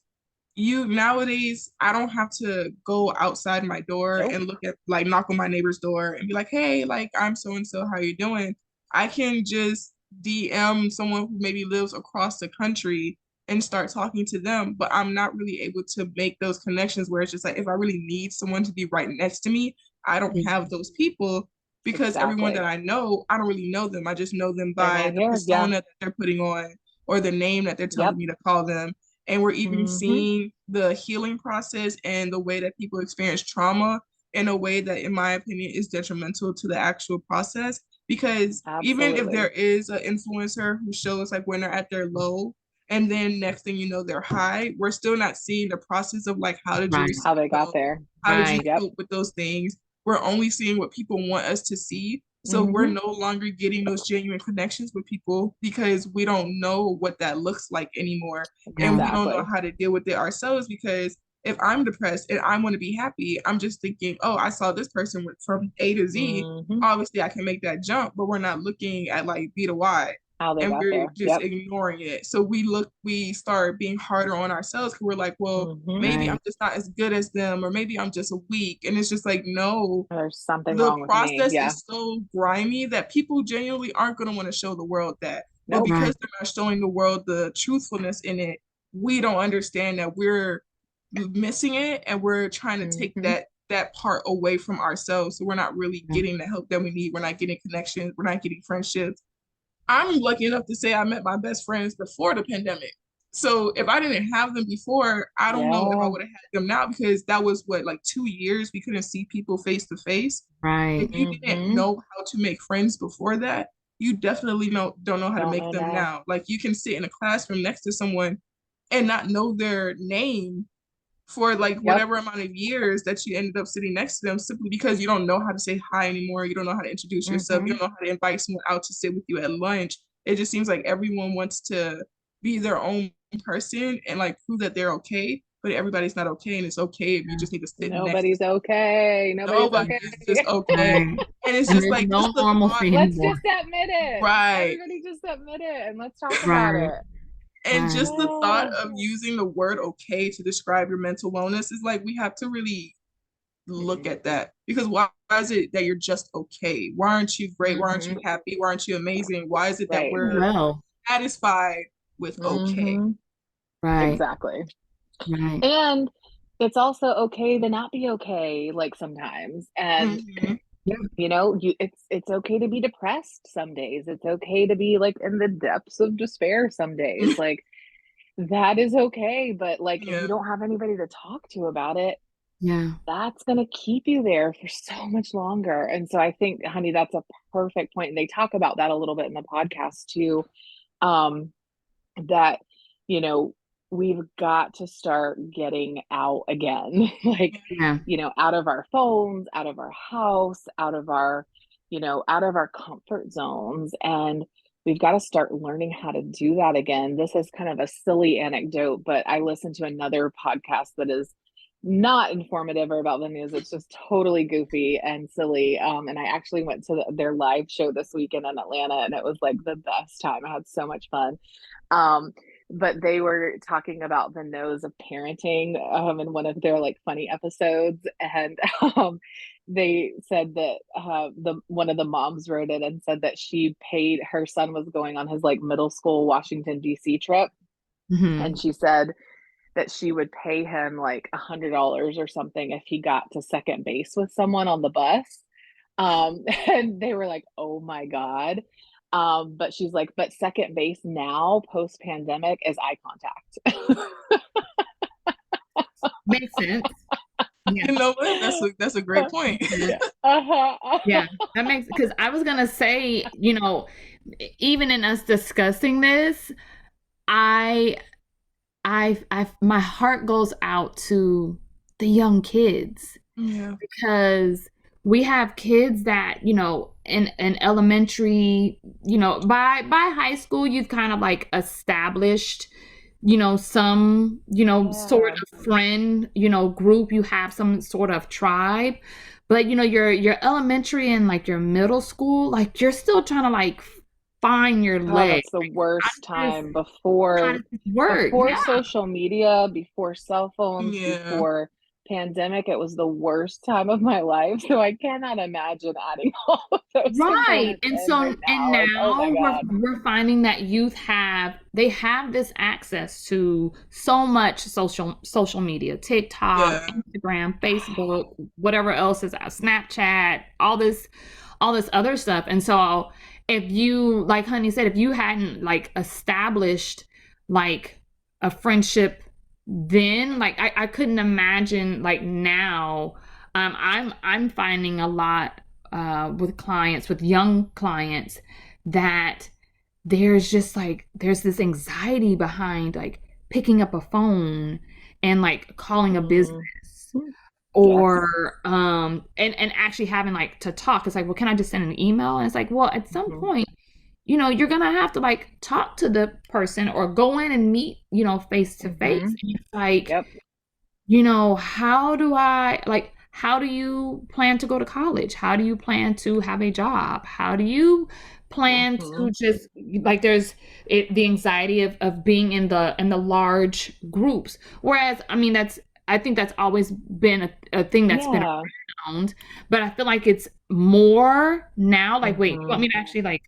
you nowadays, I don't have to go outside my door Nope. and look at like knock on my neighbor's door and be like, hey, like I'm so and so, how you doing? I can just DM someone who maybe lives across the country and start talking to them, but I'm not really able to make those connections where it's just like if I really need someone to be right next to me, I don't Yeah. have those people because everyone that Exactly. I know, I don't really know them. I just know them They're by not the here. Yeah. persona that they're putting on or the name that they're telling Yep. me to call them. And we're even Mm-hmm. seeing the healing process and the way that people experience trauma in a way that, in my opinion, is detrimental to the actual process. Because even if there Absolutely. is an influencer who shows like when they're at their low, and then next thing you know, they're high, we're still not seeing the process of like, how did you Right. receive How they got help? there. How did you Right. Yep. cope with those things? We're only seeing what people want us to see. So we're Mm-hmm. no longer getting those genuine connections with people because we don't know what that looks like anymore. And Yeah. we don't know Exactly. how to deal with it ourselves because if I'm depressed and I want to be happy, I'm just thinking, oh, I saw this person went from A to Z. Mm-hmm. Obviously, I can make that jump, but we're not looking at like B to Y How they and got we're there. just Yep. ignoring it. So we start being harder on ourselves because we're like, well, Mm-hmm. maybe I'm Right. just not as good as them, or maybe I'm just weak. And it's just like, no, There's something the wrong with me. process Yeah. is so grimy that people genuinely aren't going to want to show the world that. But Nope. because Right. they're not showing the world the truthfulness in it, we don't understand that we're missing it and we're trying to take Mm-hmm. that part away from ourselves. So we're not really Yeah. getting the help that we need. We're not getting connections. We're not getting friendships. I'm lucky enough to say I met my best friends before the pandemic. So if I didn't have them before, I don't know if I Yeah. would have had them now because that was what, like 2 years we couldn't see people face to face. If Right. you didn't Mm-hmm. know how to make friends before that, you definitely don't know how to Don't make know them now. now. Like you can sit in a classroom next to someone and not know their name for like Yep. whatever amount of years that you ended up sitting next to them simply because you don't know how to say hi anymore. You don't know how to introduce yourself. You Mm-hmm. don't know how to invite someone out to sit with you at lunch. It just seems like everyone wants to be their own person and like prove that they're okay. but everybody's not okay, and it's okay if you just need to sit next to Nobody's okay. Nobody's nobody okay. is just okay. Right. And it's And just there's like no just the thought, normalcy Let's anymore. just admit it. right. Everybody just admit it and let's talk about Right. it. And Right. just the thought Oh. of using the word okay to describe your mental wellness is like we have to really look at that, because why is it that you're just okay? Why aren't you great? Why aren't you Mm-hmm. happy? Why aren't you amazing? Why is it that Right. we're Well, satisfied with okay? Mm-hmm. right. Exactly. Right. And it's also okay to not be okay, like sometimes. And Hmm. Yeah. it's okay to be depressed some days. It's okay to be like in the depths of despair some days. Like that is okay. But like if you Yeah, don't have anybody to talk to about it, Yeah. that's going to keep you there for so much longer. And so I think, honey, that's a perfect point. And they talk about that a little bit in the podcast too. Um, that, you know, we've got to start getting out again, like, Yeah. out of our phones, out of our house, out of our comfort zones. And we've got to start learning how to do that again. This is kind of a silly anecdote, but I listened to another podcast that is not informative or about the news. It's just totally goofy and silly. And I actually went to their live show this weekend in Atlanta, and it was like the best time. I had so much fun. Um, but they were talking about the nose of parenting in one of their like funny episodes, and they said that the one of the moms wrote it and said that she paid her son was going on his like middle school Washington D.C. trip, Hmm. and she said that she would pay him like $100 or something if he got to second base with someone on the bus. And they were like, oh my God. But she's like, but second base now, post pandemic, is eye contact. Makes sense. Yeah. you know what? That's a great point. Makes sense. Yeah. Uh-huh. Yeah. That makes, because I was gonna say, even in us discussing this, I my heart goes out to the young kids, Yeah. because we have kids that, in elementary, by high school, you've kind of like established, some, sort Yeah. of friend, group, you have some sort of tribe. But, your elementary and like your middle school, like you're still trying to like find your Oh, leg. that's the How worst does this, time how before does this work? before Yeah. social media, before cell phones, Yeah. before pandemic. It was the worst time of my life. So I cannot imagine adding all of those Right. components And in so, right and now. Like, oh my now we're God. we're finding that youth they have this access to so much social media, TikTok, Yeah. Instagram, Facebook, whatever else is out, Snapchat, all this other stuff. And so if you, like Honey said, if you hadn't like established like a friendship then, like I couldn't imagine like now. I'm finding a lot with young clients, that there's this anxiety behind like picking up a phone and like calling a Mm. business, Yes. or and actually having like to talk. It's like, well, can I just send an email? And it's like, well, at some Mhm. point, you're gonna have to like talk to the person or go in and meet, face to face. Mhm. And it's like, Yep. how do you plan to go to college? How do you plan to have a job? How do you plan to Mhm. just, like, the anxiety of being in the large groups. Whereas, I mean, I think that's always been a thing that's been Yeah. around, but I feel like it's more now. Like, wait, you want Mhm. me to actually like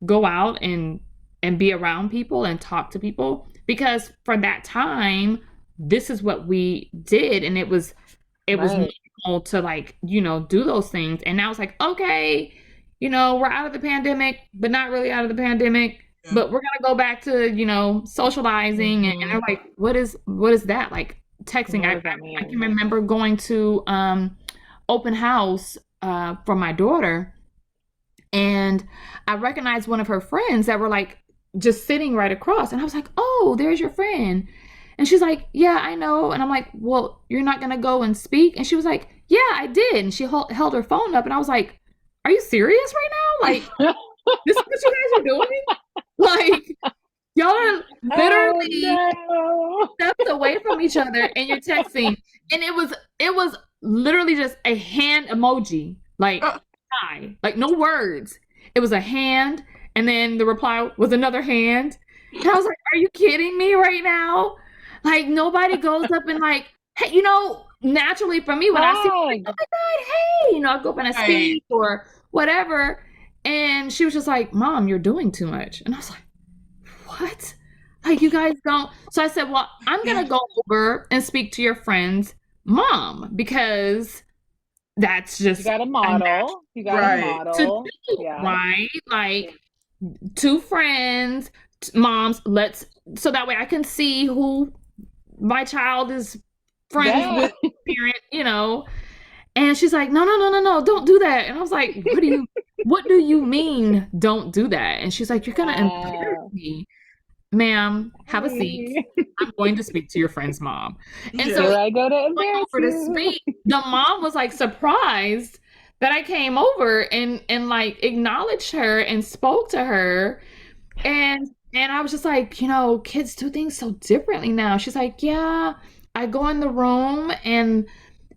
go out and be around people and talk to people? Because for that time, this is what we did, and it was Right. normal to like, do those things. And now it's like, okay, we're out of the pandemic, but not really out of the pandemic, Yeah. but we're gonna go back to, socializing. And they're Mhm. like, what is that? Like texting. What I does that I can mean? remember going to open house for my daughter, and I recognized one of her friends that were like just sitting right across. And I was like, oh, there's your friend. And she's like, yeah, I know. And I'm like, well, you're not going to go and speak? And she was like, yeah, I did. And she held her phone up. And I was like, are you serious right now? Like, this is what you guys are doing? Like, Y'all are Oh literally no. steps away from each other and you're texting. And it was literally just a hand emoji. Like Uh, hi. Like no words. It was a hand and then the reply was another hand. And I was like, are you kidding me right now? Like nobody goes up and like, hey, naturally for me when I see like, oh Flag. my God, hey, I go up and I right. speak or whatever. And she was just like, Mom, you're doing too much. And I was like, what? Like you guys don't. So I said, well, I'm Yeah. gonna go over and speak to your friend's mom because that's You just got a a natural model. You got a Right. to model. do, Yeah. right? Like two friends, moms, let's so that way I can see who my child is friends Yeah. with parent. And she's like, no, no, no, no, no, don't do that. And I was like, what do you mean don't do that? And she's like, you're gonna embarrass Wow. me. Ma'am, have a seat. Hey. I'm going to speak to your friend's mom. And so Yeah. Here I go to going embarrass over to you. speak, the mom was like surprised that I came over and like acknowledged her and spoke to her. And I was just like, kids do things so differently now. She's like, yeah, I go in the room and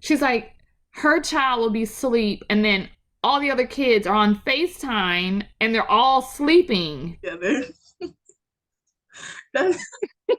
she's like, her child will be asleep and then all the other kids are on FaceTime and they're all sleeping. Together. That's, and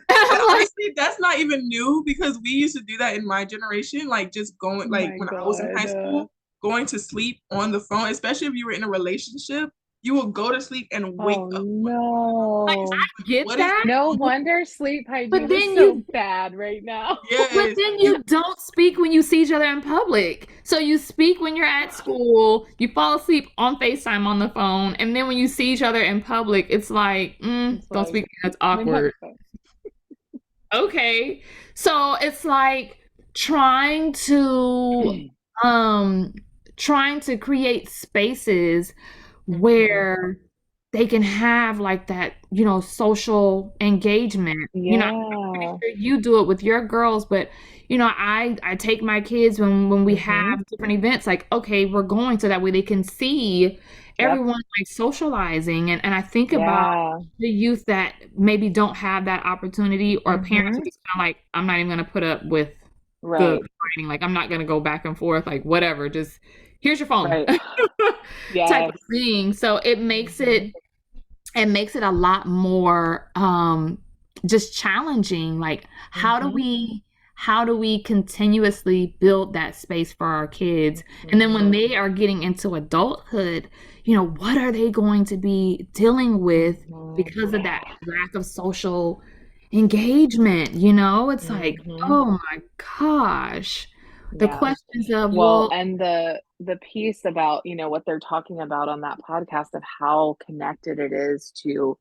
I'm like, honestly, that's not even new because we used to do that in my generation. Like just going, Oh like my when I was in high God. school, going to sleep on the phone, especially if you were in a relationship, you will go to sleep and wake Oh up on the phone. like It's no. I like, get what is that, No going on? wonder sleep but hygiene is then so you bad right now. but Yes, then you. you don't speak when you see each other in public. So you speak when you're at school, you fall asleep on FaceTime on the phone, and then when you see each other in public, it's like, It's don't like, speak, that's I mean, that's awkward. Okay. So it's like trying to um trying to create spaces Mhm. where they can have like that, social engagement. I'm pretty Yeah. sure you do it with your girls, but I take my kids when we Mhm. have different events, like, okay, we're going so that way they can see Yep. everyone like socializing. And I think about Yeah. the youth that maybe don't have that opportunity or parents who Mhm. just kind of like, I'm not even gonna put up with the Right. fighting, like I'm not gonna go back and forth, like whatever, just here's your phone Right. type of Yes. thing. So it makes it Mhm. it makes it a lot more just challenging. Like Mhm. how do we continuously build that space for our kids? And then when Mhm. they are getting into adulthood, what are they going to be dealing with Mhm. because of that lack of social engagement? It's like, Mhm. oh my gosh. The Yeah. questions of, Well, well, and the piece about, what they're talking about on that podcast of how connected it is to,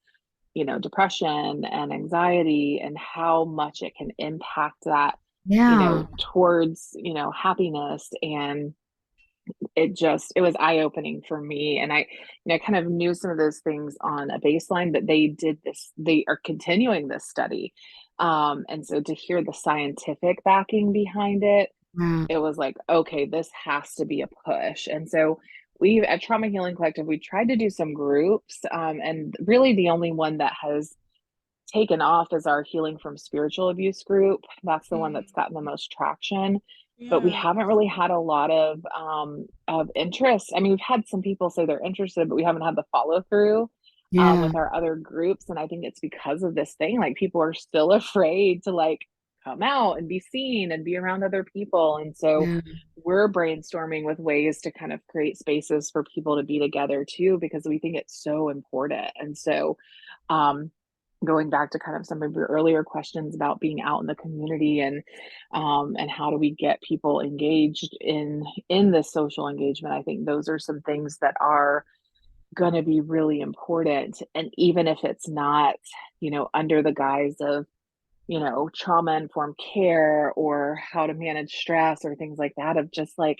depression and anxiety and how much it can impact that, yeah, towards, happiness. And it was eye-opening for me. And I kind of knew some of those things on a baseline, but they are continuing this study. And so to hear the scientific backing behind it, yeah, it was like, okay, this has to be a push. And so we at Trauma Healing Collective, we tried to do some groups. And really the only one that has taken off is our Healing from Spiritual Abuse group. That's the one Mm, that's gotten the most traction. But we yeah. haven't really had a lot of interest. I mean, we've had some people say they're interested, but we haven't had the follow through yeah, with our other groups. And I think it's because of this thing. Like people are still afraid to like come out and be seen and be around other people. And so yeah, we're brainstorming with ways to kind of create spaces for people to be together too, because we think it's so important. And so um going back to kind of some of your earlier questions about being out in the community and how do we get people engaged in this social engagement, I think those are some things that are going to be really important. And even if it's not, under the guise of, trauma informed care or how to manage stress or things like that, of just like,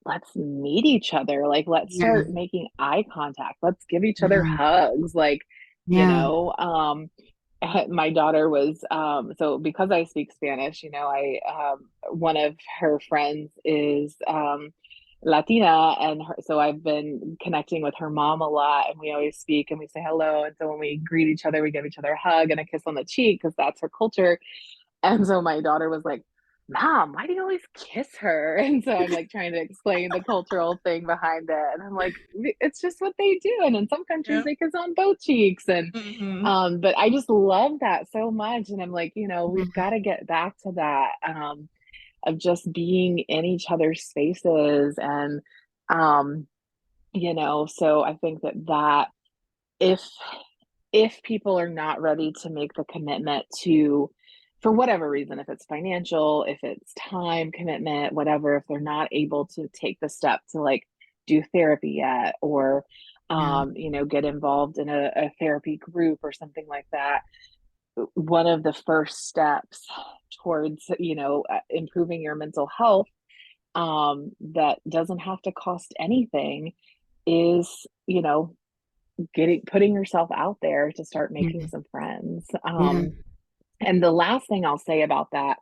let's meet each other. Like, let's yeah, start making eye contact. Let's give each other yeah, hugs. Like, you yeah. know, my daughter was so because I speak Spanish, I one of her friends is Latina, and so I've been connecting with her mom a lot, and we always speak and we say hello. And so when we greet each other, we give each other a hug and a kiss on the cheek because that's her culture. And so my daughter was like, Mom, why do you always kiss her? And so I'm like trying to explain the cultural thing behind it. And I'm like, it's just what they do. And in some countries Yeah. they kiss on both cheeks. And Hmm. but I just love that so much. And I'm like, we've Mhm. got to get back to that of just being in each other's spaces. And um, so I think that if people are not ready to make the commitment to, for whatever reason, if it's financial, if it's time commitment, whatever, if they're not able to take the step to like do therapy yet, or Yeah. get involved in a therapy group or something like that, one of the first steps towards improving your mental health, that doesn't have to cost anything, is getting putting yourself out there to start making Yeah. some friends. Yeah. And the last thing I'll say about that,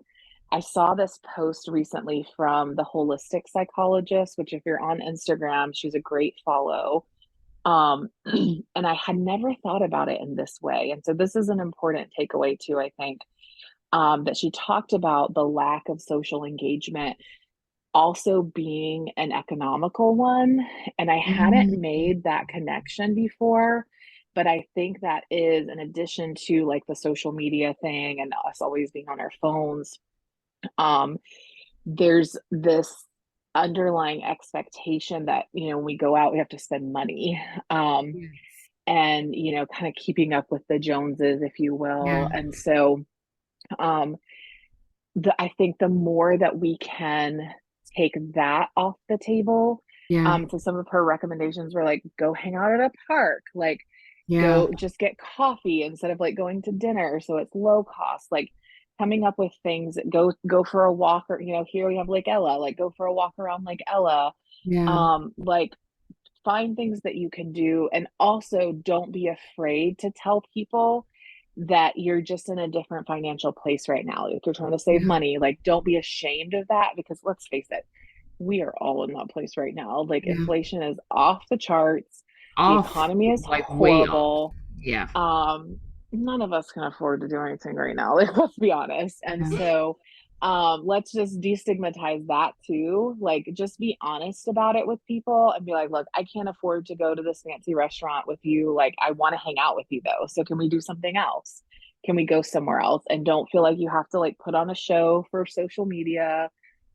I saw this post recently from the holistic psychologist, which if you're on Instagram, she's a great follow. And I had never thought about it in this way. And so this is an important takeaway too, I think, that she talked about the lack of social engagement also being an economical one. And I hadn't Mhm. made that connection before. But I think that is in addition to like the social media thing and us always being on our phones. Um, there's this underlying expectation that, when we go out, we have to spend money. Yes. And, kind of keeping up with the Joneses, if you Yeah. will. And so, um, I think the more that we can take that off the table, Yeah. so some of her recommendations were like, go hang out at a park, like Yeah. go just get coffee instead of like going to dinner, so it's low cost, like coming up with things, go for a walk, or here we have Lake Ella, like go for a walk around Lake Ella, Yeah. like find things that you can do, and also don't be afraid to tell people that you're just in a different financial place right now. If you're trying to save Yeah. money, like don't be ashamed of that, because let's face it, we are all in that place right now. Like Yeah. inflation is off the charts, the Off, economy is like way off. horrible. Yeah. um None of us can afford to do anything right now, like let's be honest. And Yeah. so let's just destigmatize that too, like just be honest about it with people and be like, look, I can't afford to go to this fancy restaurant with you, like I want to hang out with you though, so can we do something else? Can we go somewhere else? And don't feel like you have to like put on a show for social media.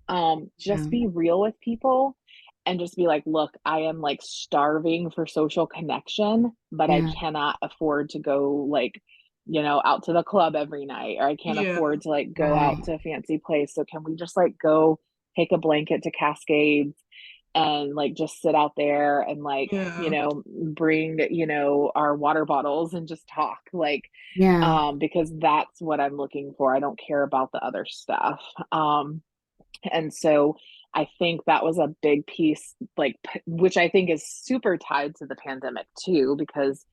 Yeah. Just be real with people and just be like, look, I am like starving for social connection, but I Yeah. cannot afford to go like, out to the club every night, or I can't Yeah. afford to like go out Right. to a fancy place. So can we just like go take a blanket to Cascades and like just sit out there and like, Yeah. bring, our water bottles and just talk, like, Yeah. because that's what I'm looking for. I don't care about the other stuff. And so I think that was a big piece, like, which I think is super tied to the pandemic too, because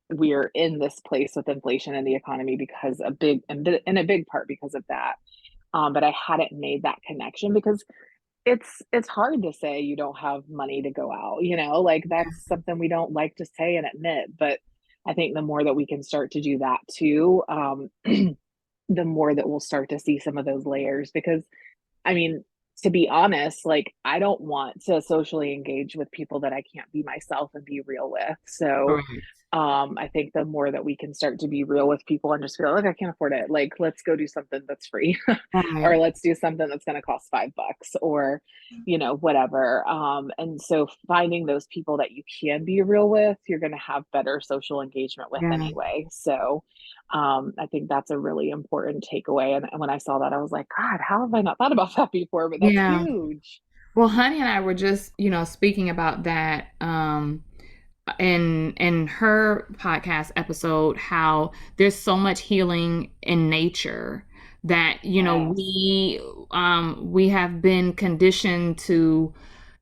we're in this place with inflation in the economy because a big, and in a big part because of that. But I hadn't made that connection because it's hard to say you don't have money to go out, like that's something we don't like to say and admit. But I think the more that we can start to do that too, the more that we'll start to see some of those layers. Because I mean, to be honest, like I don't want to socially engage with people that I can't be myself and be real with. So Correct. I think the more that we can start to be real with people and just feel like I can't afford it, like let's go do something that's free, or Right. let's do something that's going to cost $5, or whatever. And so finding those people that you can be real with, you're going to have better social engagement with Yeah. anyway. So I think that's a really important takeaway. And when I saw that, I was like, God, how have I not thought about that before? But that's Yeah. huge. Well, Honey and I were just, speaking about that in her podcast episode, how there's so much healing in nature that, Yes. we have been conditioned to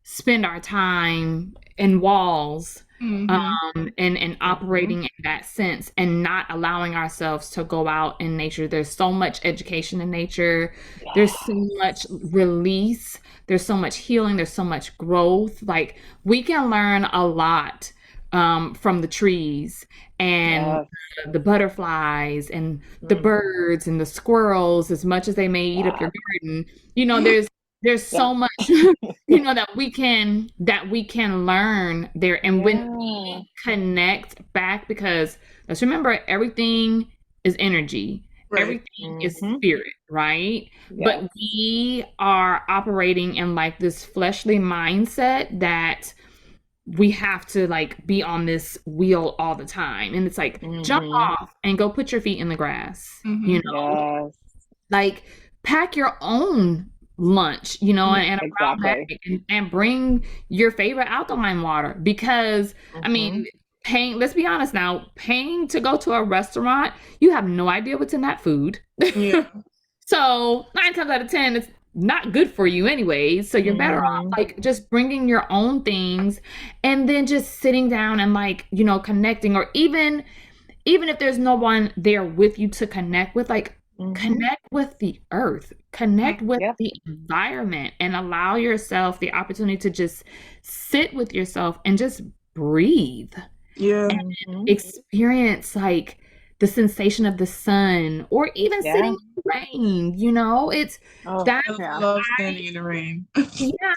spend our time in walls Mm-hmm. and Mhm. operating in that sense and not allowing ourselves to go out in nature. There's so much education in nature. There's so much Yes. release. There's so much healing. There's so much growth. Like we can learn a lot from the trees and Yes. the butterflies and the Mhm. birds and the squirrels, as much as they may eat up your Yes. garden. You know, there's Yep. so much that we can learn there. And when Yeah. we connect back, because let's remember, everything is energy, Right. everything is Mhm. spirit, right? But Yes. we are operating in like this fleshly mindset that we have to like be on this wheel all the time, and it's like jump Mhm. off and go put your feet in the grass, Mm-hmm. Yes. like pack your own lunch, and a brown Exactly. bag, and bring your favorite alkaline water, because I mean, Mhm. paying, let's be honest now, paying to go to a restaurant, you have no idea what's in that food. Yeah. So 9 times out of 10, it's not good for you anyways. So you're better off Mhm. like just bringing your own things and then just sitting down and like, connecting, or even if there's no one there with you to connect with, like Mhm. connect with the earth, connect with Yep. the environment, and allow yourself the opportunity to just sit with yourself and just breathe Yeah. and Mhm. experience like the sensation of the sun, or even sitting Yeah. in the rain, it's Oh, that. I yeah. love standing in the rain. Yeah,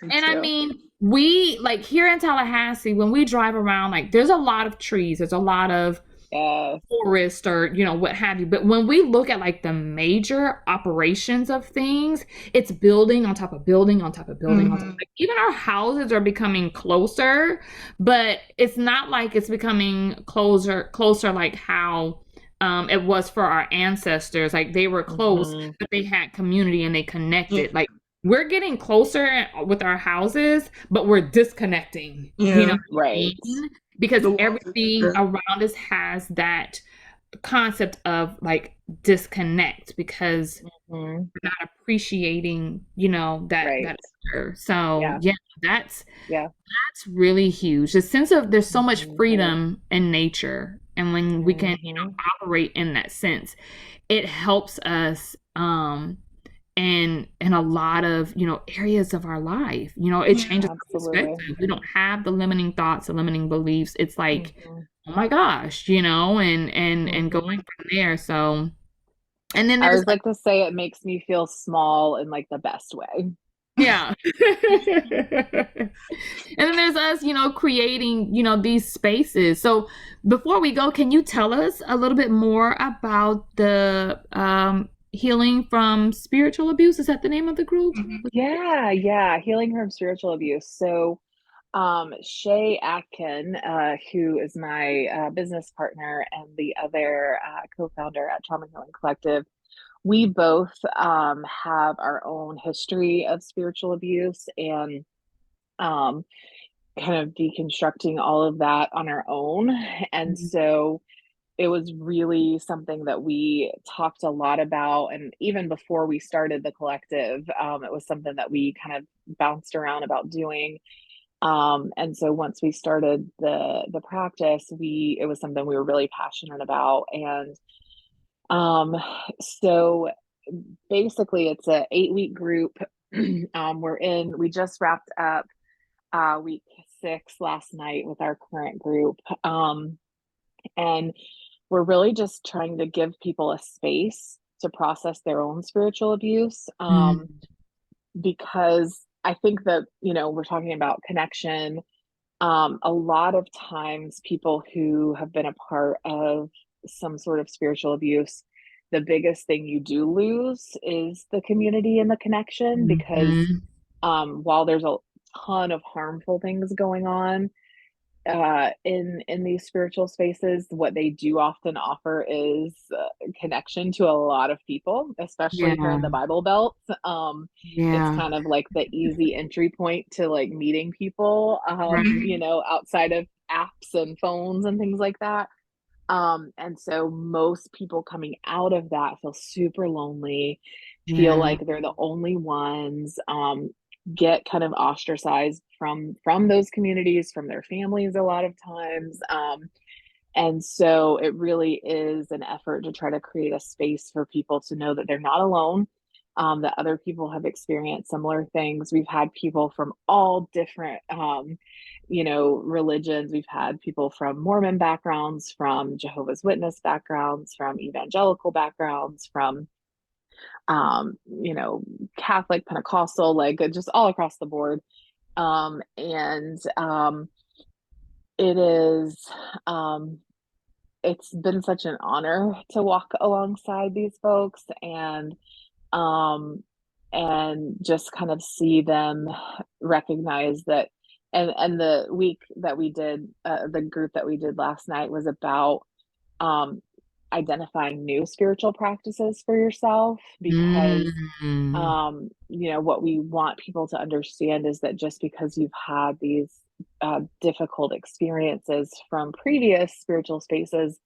Me and I too. mean, we like here in Tallahassee, when we drive around, like there's a lot of trees, there's a lot of Yes. forest, or what have you. But when we look at like the major operations of things, it's building on top of building on top of building on top. Mm-hmm. Like even our houses are becoming closer, but it's not like it's becoming closer like how it was for our ancestors. Like they were close, Mhm. but they had community and they Yeah. connected. Like we're getting closer with our houses, but we're disconnecting. You know Yeah. what I Right. mean? Because The walls are everything thicker. around us has that concept of like disconnect, because Mhm. we're not appreciating, Right. that other. So Yeah. yeah, that's Yeah. that's really huge. The sense of there's so much Mhm. freedom in nature, and when we can, Mhm. operate in that sense, it helps us in a lot of areas of our life. It Yeah. changes our Absolutely. perspective. We don't have the limiting thoughts, the limiting beliefs. It's like, Mhm. oh my gosh, and going Mhm. from there. So, and then I there's always like to say it makes me feel small in like the best way. yeah. And then there's us, creating, these spaces. So before we go, can you tell us a little bit more about the healing from spiritual abuse? Is that the name of the group? Mm-hmm. Yeah, yeah, healing from spiritual abuse. So, Shay Atkin, who is my business partner and the other co-founder at Trauma Healing Collective, we both have our own history of spiritual abuse and um, kind of deconstructing all of that on our own. And so it was really something that we talked a lot about. And even before we started the collective, it was something that we kind of bounced around about doing. And so once we started the practice, it was something we were really passionate about. And um, so basically it's a 8-week group. We just wrapped up week 6 last night with our current group. And we're really just trying to give people a space to process their own spiritual abuse. Mm, Because I think that, we're talking about connection. A lot of times, people who have been a part of some sort of spiritual abuse, the biggest thing you do lose is the community and the connection, because mhm. while there's a ton of harmful things going on in these spiritual spaces, what they do often offer is connection to a lot of people, especially here in Yeah, the Bible Belt. It's yeah, kind of like the easy entry point to like meeting people, right, outside of apps and phones and things like that. And so most people coming out of that feel super lonely, feel yeah, like they're the only ones. get kind of ostracized from those communities, from their families a lot of times. And so it really is an effort to try to create a space for people to know that they're not alone, that other people have experienced similar things. We've had people from all different, religions. We've had people from Mormon backgrounds, from Jehovah's Witness backgrounds, from evangelical backgrounds, from, Catholic, Pentecostal, like just all across the board. And it is, um, it's been such an honor to walk alongside these folks um and just kind of see them recognize that. And the week that we did, the group that we did last night was about um identifying new spiritual practices for yourself, because Mm. what we want people to understand is that just because you've had these difficult experiences from previous spiritual spaces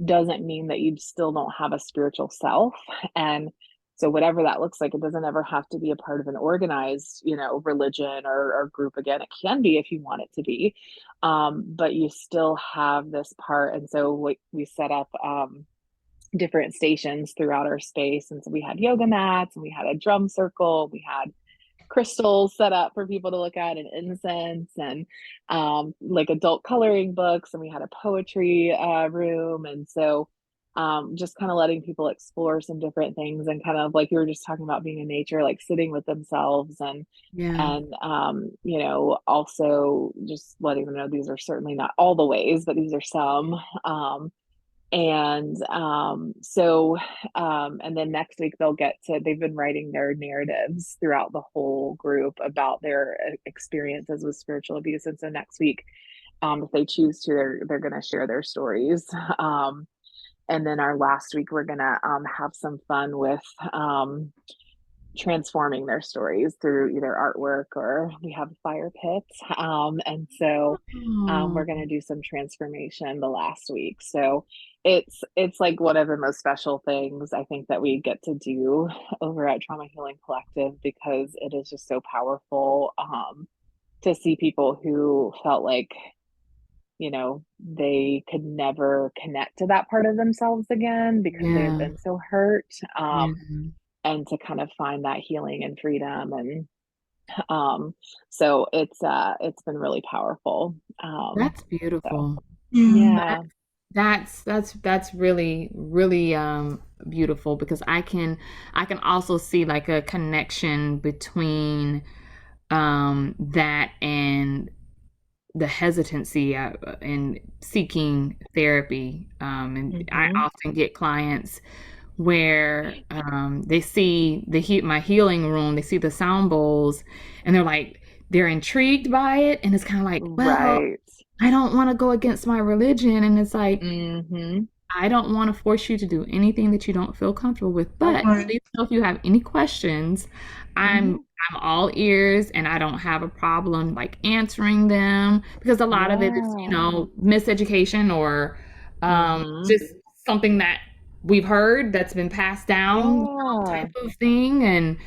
doesn't mean that you still don't have a spiritual self. And so whatever that looks like, it doesn't ever have to be a part of an organized, religion or group. Again, it can be if you want it to be, but you still have this part. And so we set up different stations throughout our space. And so we had yoga mats, and we had a drum circle, we had crystals set up for people to look at, and incense, and like adult coloring books, and we had a poetry room. And so just kind of letting people explore some different things, and kind of like you were just talking about, being in nature, like sitting with themselves, Yeah. and also just letting them know these are certainly not all the ways, but these are some. And then next week they've been writing their narratives throughout the whole group about their experiences with spiritual abuse. And so next week, if they choose to, they're going to share their stories. And then our last week, we're going to have some fun with transforming their stories through either artwork, or we have a fire pit. And so Oh, we're going to do some transformation the last week. So it's like one of the most special things I think that we get to do over at Trauma Healing Collective, because it is just so powerful to see people who felt like they could never connect to that part of themselves again because they had yeah. been so hurt. Yeah. And to kind of find that healing and freedom. And um so it's been really powerful. That's So beautiful. Yeah. yeah. That's really really beautiful, because I can also see like a connection between that and the hesitancy in seeking therapy. And I Hmm. often get clients where they see my healing room, they see the sound bowls, and they're intrigued by it, and it's kind of like, well, Right. I don't want to go against my religion, and it's like, Hmm. I don't want to force you to do anything that you don't feel comfortable with, but Right. please know if you have any questions, I'm Hmm. I'm all ears, and I don't have a problem like answering them, because a lot of it is, Yeah. miseducation, or Hmm. just something that we've heard that's been passed down, Yeah, type of thing. And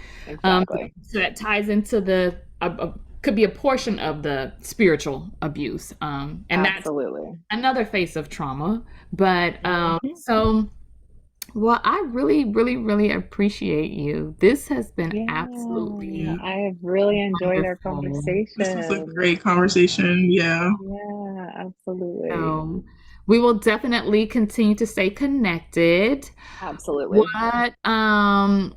um, exactly. so that ties into could be a portion of the spiritual abuse, and that's Absolutely. another face of trauma. But Hmm. so, well, I really, really, really appreciate you. This has been Yeah, absolutely I have really enjoyed our wonderful. This was a conversation. great conversation. Yeah. Yeah, absolutely. So we will definitely continue to stay connected. Absolutely.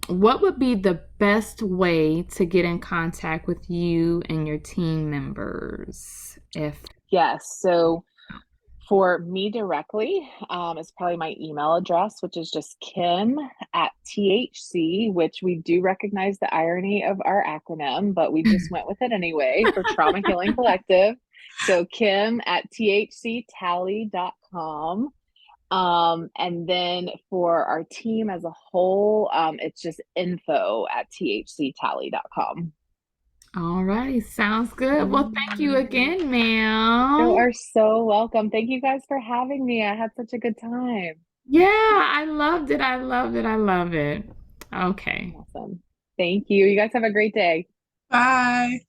What would be the best way to get in contact with you and your team members? If Yes. So for me directly, it's probably my email address, which is just Kim at THC, which we do recognize the irony of our acronym, but we just went with it anyway, for Trauma Healing Collective. So Kim at thctally.com. And then for our team as a whole, it's just info at thctally.com. All right, sounds good. Well, thank you Mm. again, You ma'am. are so welcome. Thank you guys for having me. I had such a good time. Yeah, I loved it. I loved it. I love it. Okay. Awesome. Thank you. You guys have a great day. Bye.